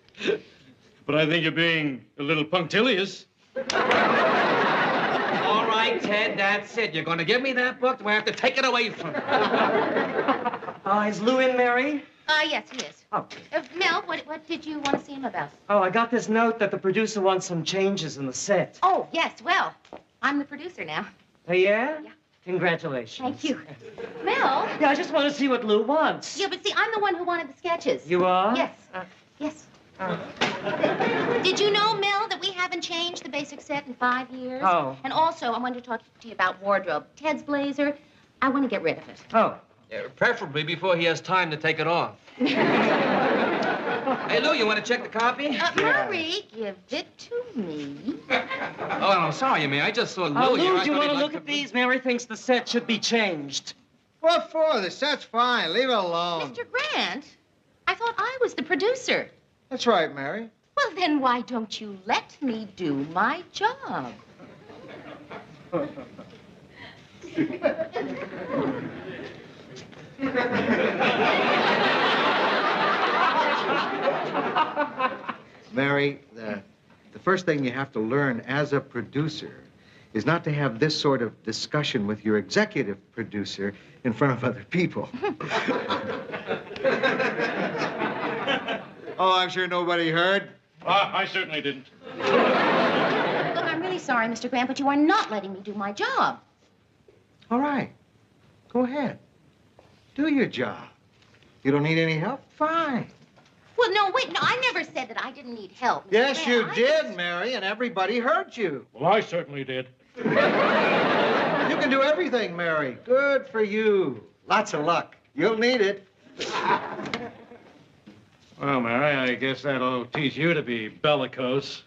But I think you're being a little punctilious. All right, Ted, that's it. You're going to give me that book, or I have to take it away from you. Is Lou in, Mary? Yes, he is. Oh. Mel, what did you want to see him about? Oh, I got this note that the producer wants some changes in the set. Oh, yes, well, I'm the producer now. Oh, yeah? Yeah. Congratulations. Thank you. Mel? Yeah, I just want to see what Lou wants. Yeah, but see, I'm the one who wanted the sketches. You are? Yes. Yes. Did you know, Mel, that we haven't changed the basic set in 5 years? Oh. And also, I wanted to talk to you about wardrobe. Ted's blazer, I want to get rid of it. Oh. Yeah, preferably before he has time to take it off. Hey, Lou, you want to check the copy? Murray, give it to me. Oh, I'm sorry, Mary. I just saw Lou Oh, here. Lou, I do you thought want he'd to like look at these? Mary thinks the set should be changed. What for? The set's fine. Leave it alone. Mr. Grant, I thought I was the producer. That's right, Mary. Well, then why don't you let me do my job? Mary, the first thing you have to learn as a producer is not to have this sort of discussion with your executive producer in front of other people. Oh, I'm sure nobody heard. I certainly didn't. Look, I'm really sorry, Mr. Grant, but you are not letting me do my job. All right. Go ahead. Do your job. You don't need any help? Fine. Well, no, wait, no, I never said that I didn't need help. Mr. Yes, Grant. you did, Mary, and everybody heard you. Well, I certainly did. You can do everything, Mary. Good for you. Lots of luck. You'll need it. Well, Mary, I guess that'll teach you to be bellicose.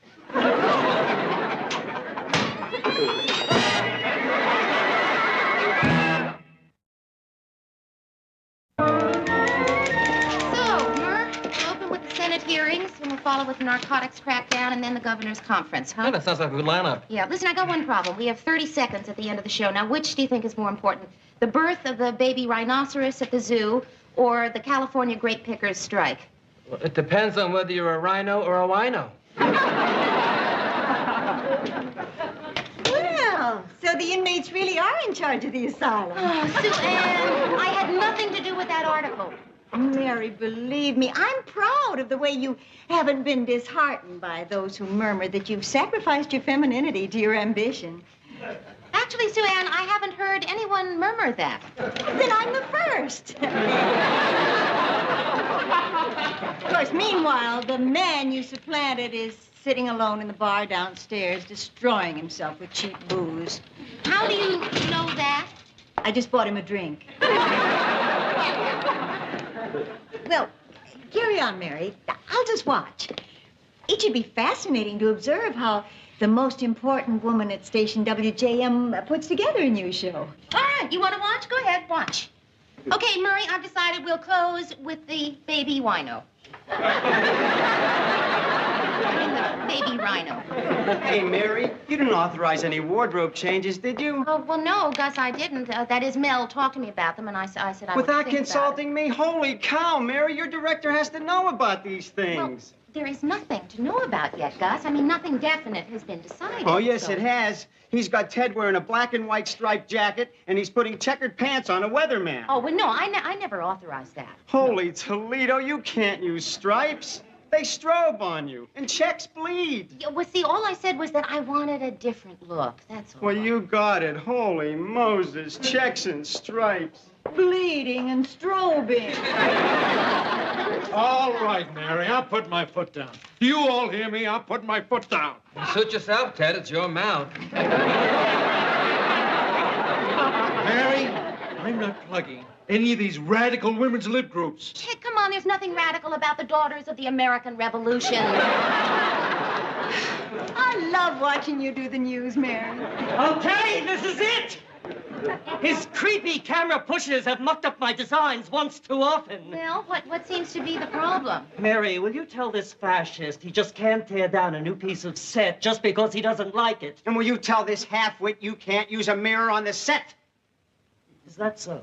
Hearings, and we'll follow with the narcotics crackdown and then the governor's conference, huh? Yeah, that sounds like a good lineup. Yeah, listen, I got one problem. We have 30 seconds at the end of the show. Now, which do you think is more important? The birth of the baby rhinoceros at the zoo or the California grape pickers strike? Well, it depends on whether you're a rhino or a wino. Well, so the inmates really are in charge of the asylum. Oh, Sue Ann, I had nothing to do with that article. Mary, believe me, I'm proud of the way you haven't been disheartened by those who murmur that you've sacrificed your femininity to your ambition. Actually, Sue Ann, I haven't heard anyone murmur that. Then I'm the first. Of course, meanwhile, the man you supplanted is sitting alone in the bar downstairs, destroying himself with cheap booze. How do you know that? I just bought him a drink. Well, carry on, Mary. I'll just watch. It should be fascinating to observe how the most important woman at station WJM puts together a new show. All right, you want to watch? Go ahead, watch. Okay, Murray, I've decided we'll close with the baby wino. I mean, the baby rhino. Hey, Mary, you didn't authorize any wardrobe changes, did you? Oh, well, no, Gus, I didn't. That is, Mel talked to me about them, and I said I would Without think consulting me? Holy cow, Mary, your director has to know about these things. Well, there is nothing to know about yet, Gus. I mean, nothing definite has been decided. Oh, yes, so... it has. He's got Ted wearing a black and white striped jacket, and he's putting checkered pants on a weatherman. Oh, well, no, I never authorized that. Holy Toledo, you can't use stripes. They strobe on you, and checks bleed. Yeah, well, see, all I said was that I wanted a different look. That's all. Well, you got it. Holy Moses, checks and stripes. Bleeding and strobing. All right, Mary, I'll put my foot down. You all hear me? I'll put my foot down. Suit yourself, Ted. It's your mouth. Mary, I'm not plugging any of these radical women's lib groups. Ted, come on, there's nothing radical about the Daughters of the American Revolution. I love watching you do the news, Mary. Okay, this is it! His creepy camera pushers have mucked up my designs once too often. Well, what seems to be the problem? Mary, will you tell this fascist he just can't tear down a new piece of set just because he doesn't like it? And will you tell this half-wit you can't use a mirror on the set? Is that so?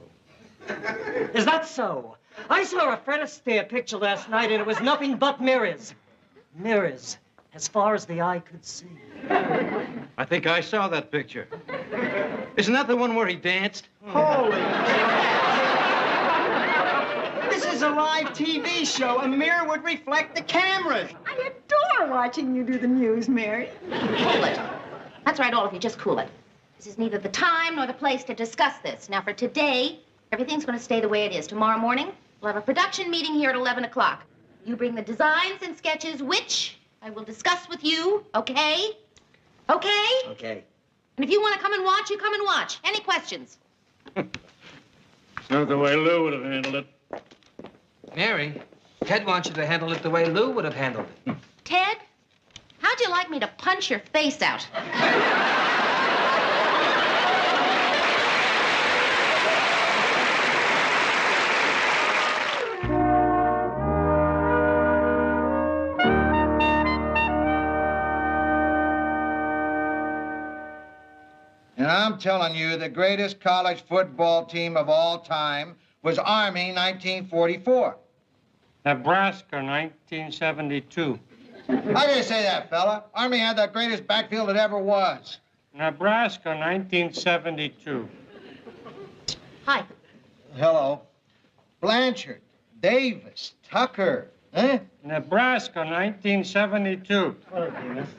Is that so? I saw a Fred Astaire picture last night and it was nothing but mirrors. Mirrors, as far as the eye could see. I think I saw that picture. Isn't that the one where he danced? Holy This is a live TV show. A mirror would reflect the cameras. I adore watching you do the news, Mary. Cool it. That's right, all of you, just cool it. This is neither the time nor the place to discuss this. Now, for today, everything's going to stay the way it is. Tomorrow morning, we'll have a production meeting here at 11 o'clock. You bring the designs and sketches, which I will discuss with you, okay? Okay? Okay. And if you want to come and watch, you come and watch. Any questions? It's not the way Lou would have handled it. Mary, Ted wants you to handle it the way Lou would have handled it. Ted, how'd you like me to punch your face out? And I'm telling you, the greatest college football team of all time was Army 1944. Nebraska, 1972. How can you say that, fella? Army had the greatest backfield that ever was. Nebraska, 1972. Hi. Hello. Blanchard, Davis, Tucker, huh? Nebraska, 1972.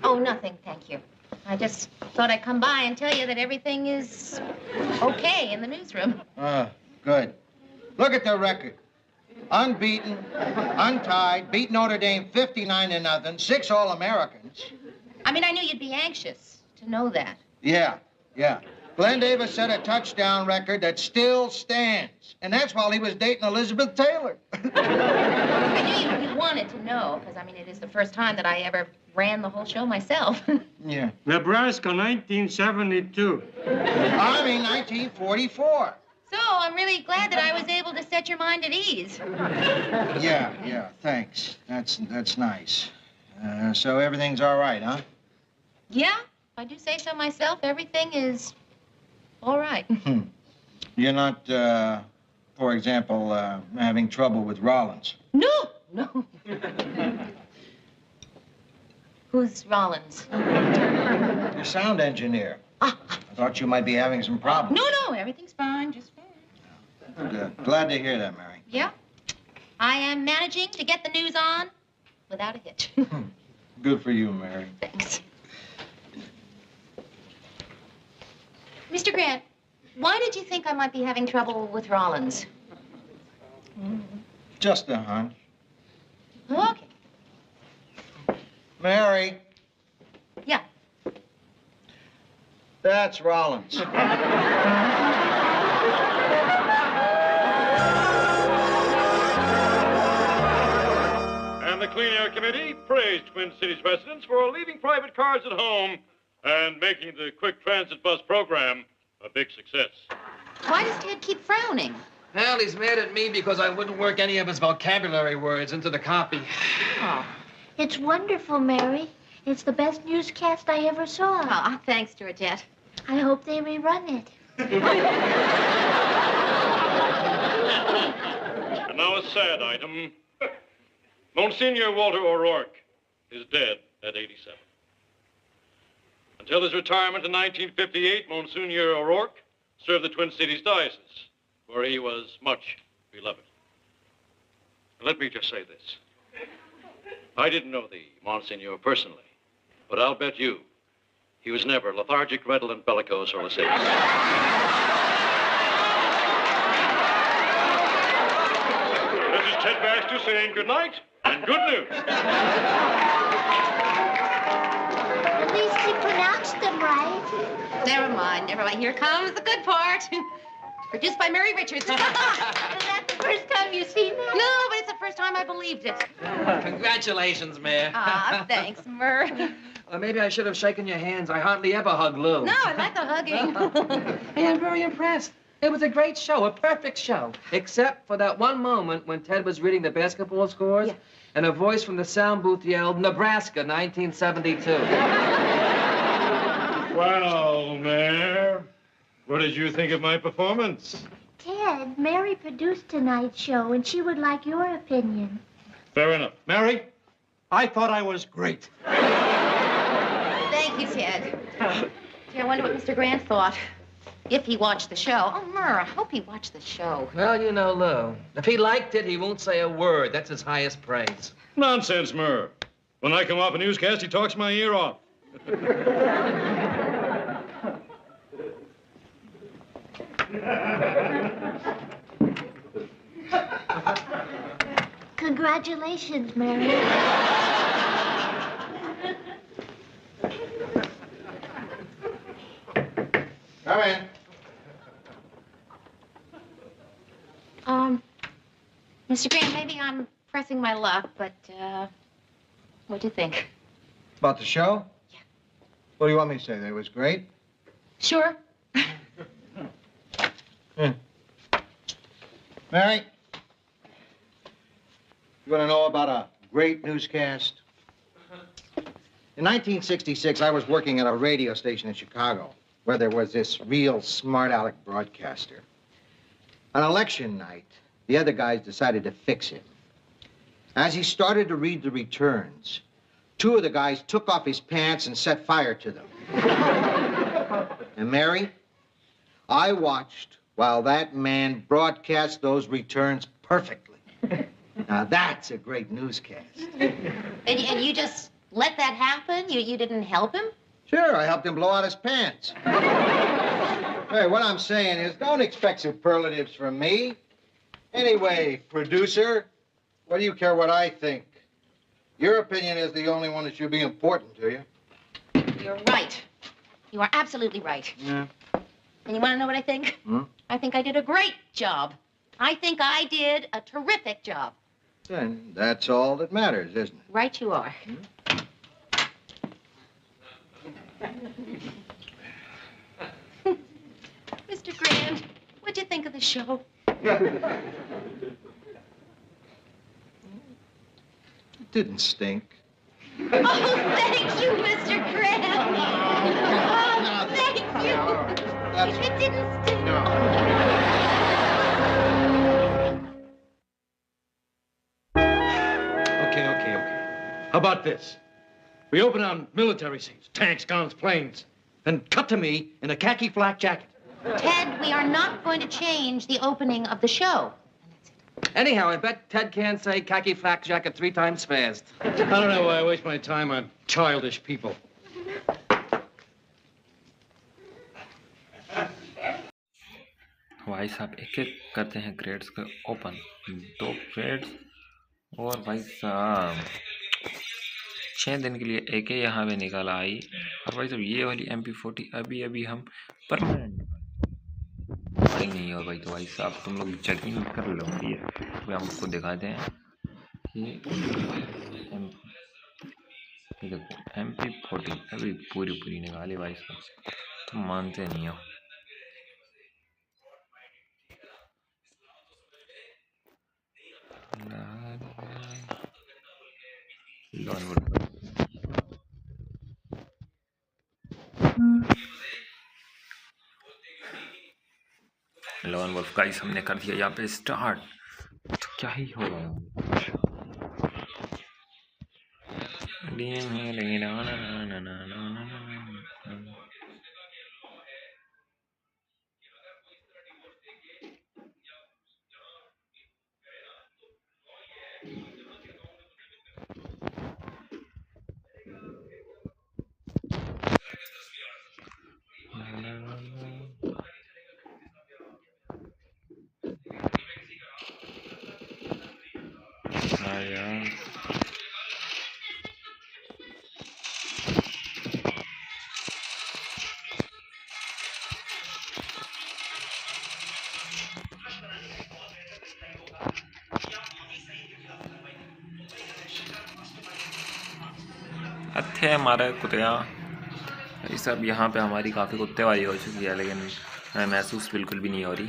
Oh, nothing, thank you. I just thought I'd come by and tell you that everything is okay in the newsroom. Good. Look at the record. Unbeaten, untied, beat Notre Dame 59-0, 6 All-Americans. I mean, I knew you'd be anxious to know that. Yeah. Glenn Davis set a touchdown record that still stands. And that's while he was dating Elizabeth Taylor. I knew you wanted to know, because, I mean, it is the first time that I ever ran the whole show myself. Yeah. Nebraska, 1972. Army, 1944. So, I'm really glad that I was able to set your mind at ease. Yeah, thanks. That's nice. So everything's all right, huh? Yeah, if I do say so myself, everything is all right. You're not, for example, having trouble with Rollins? No. Who's Rollins? Your sound engineer. I thought you might be having some problems. No, everything's fine, just fine. Good. Glad to hear that, Mary. Yeah. I am managing to get the news on without a hitch. Good for you, Mary. Thanks. Mr. Grant, why did you think I might be having trouble with Rollins? Just a hunch. Okay. Mary. Yeah. That's Rollins. And the Clean Air Committee praised Twin Cities residents for leaving private cars at home and making the quick transit bus program a big success. Why does Ted keep frowning? Well, he's mad at me because I wouldn't work any of his vocabulary words into the copy. Oh, it's wonderful, Mary. It's the best newscast I ever saw. Oh, thanks, Georgette. I hope they rerun it. And now a sad item. Monsignor Walter O'Rourke is dead at 87. Until his retirement in 1958, Monsignor O'Rourke served the Twin Cities Diocese, where he was much beloved. Let me just say this. I didn't know the Monsignor personally, but I'll bet you he was never lethargic, redolent, bellicose, or lascivious. This is Ted Baxter saying good night and good news. At least he pronounced them right. Never mind. Here comes the good part. Produced by Mary Richards. Is that the first time you've seen that? No, but it's the first time I believed it. Congratulations, Mayor. Ah, thanks, Murr. Maybe I should have shaken your hands. I hardly ever hug Lou. No, I like the hugging. Hey, I'm very impressed. It was a great show, a perfect show. Except for that one moment when Ted was reading the basketball scores, and a voice from the sound booth yelled, Nebraska, 1972. Well, Mayor, what did you think of my performance? Ted, Mary produced tonight's show, and she would like your opinion. Fair enough. Mary, I thought I was great. Thank you, Ted. Gee, I wonder what Mr. Grant thought. If he watched the show. Oh, Murr, I hope he watched the show. Well, you know, Lou, if he liked it, he won't say a word. That's his highest praise. Nonsense, Murr. When I come off a newscast, he talks my ear off. Congratulations, Mary. Come in. Mr. Grant, maybe I'm pressing my luck, but, what do you think? About the show? Yeah. What do you want me to say? That it was great? Sure. Mary? You want to know about a great newscast? In 1966, I was working at a radio station in Chicago where there was this real smart aleck broadcaster. On election night, the other guys decided to fix him. As he started to read the returns, two of the guys took off his pants and set fire to them. And Mary, I watched while that man broadcast those returns perfectly. Now, that's a great newscast. And you just let that happen? You didn't help him? Sure, I helped him blow out his pants. Hey, what I'm saying is, don't expect superlatives from me. Anyway, producer, what do you care what I think? Your opinion is the only one that should be important to you. You're right. You are absolutely right. Yeah. And you want to know what I think? I think I did a great job. I think I did a terrific job. Then that's all that matters, isn't it? Right you are. Mr. Grant, what'd you think of the show? It didn't stink. Oh, thank you, Mr. Grant. Oh, thank you. It didn't stink. Okay. How about this? We open on military scenes, tanks, guns, planes, then cut to me in a khaki flak jacket. Ted, we are not going to change the opening of the show. Anyhow, I bet Ted can't say khaki flak jacket 3 times fast. I don't know why I waste my time on childish people. भाई साहब एक एक करते हैं grades के open 2 grades और भाई साहब 6 दिन के लिए एक ही यहाँ पे निकाला आई और भाई साहब ये वाली MP40 अभी हम परमानेंट भाई नहीं हो भाई तो भाई साहब तुम लोग यकीन कर लो ये हम आपको दिखाते हैं कि देखो MP40 अभी पूरी निकाली भाई साहब तुम मानते नहीं हो लॉन वुल्फ गाइस हमने कर दिया यहाँ पे स्टार्ट तो क्या ही हो रहा थे हमारे कुत्तियाँ ये सब। यहाँ पे हमारी काफ़ी कुत्तेबाजी हो चुकी है, लेकिन महसूस बिल्कुल भी नहीं हो रही।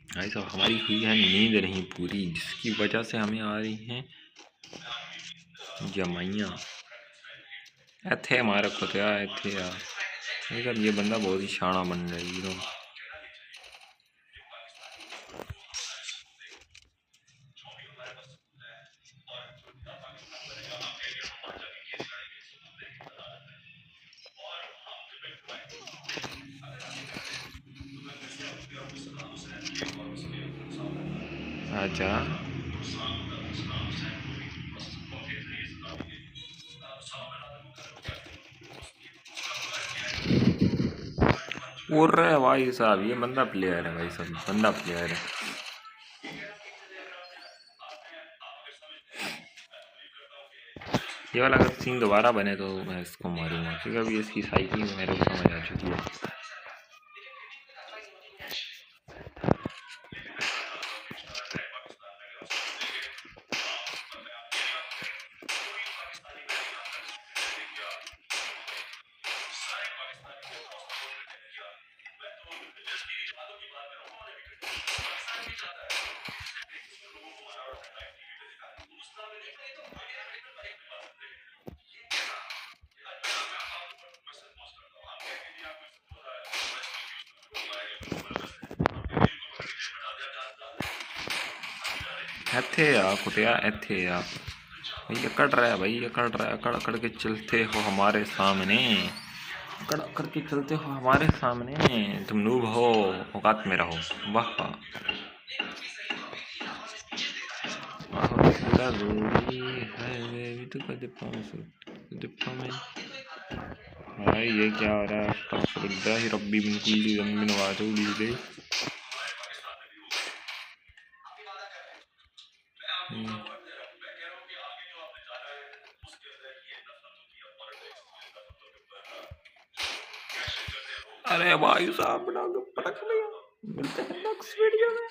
भाई साहब हमारी हुई है नींद नहीं पूरी, जिसकी वजह से हमें आ रही हैं जमाइयाँ। ऐथे हमारा कुत्ता ऐथे यार, ये बंदा बहुत ही शाना बन रही है। आजा उड़ रहा है भाई साहब, ये बंदा प्लेयर है भाई साहब, बंदा प्लेयर है। ये वाला अगर सीन दोबारा बने तो मैं इसको मारूंगा, क्योंकि अभी इसकी साइकिल मेरे को समझ आ चुकी है। ऐथे आ कुतिया ऐथे आ भाई, अकड़ रहा है भाई, अकड़ रहा है। अकड़ अकड़ के चलते हो हमारे सामने, अकड़ अकड़ के चलते हो हमारे सामने। तुम नूब हो, औकात में रहो। वाह भाई, ये क्या हो रहा है? अस्तगफिरुल्लाह रब्बी मिन कुल्ली ज़ंबिन व अतूबु इलैह। अरे भाई साहब, पटक लिया। मिलते हैं नेक्स्ट वीडियो में।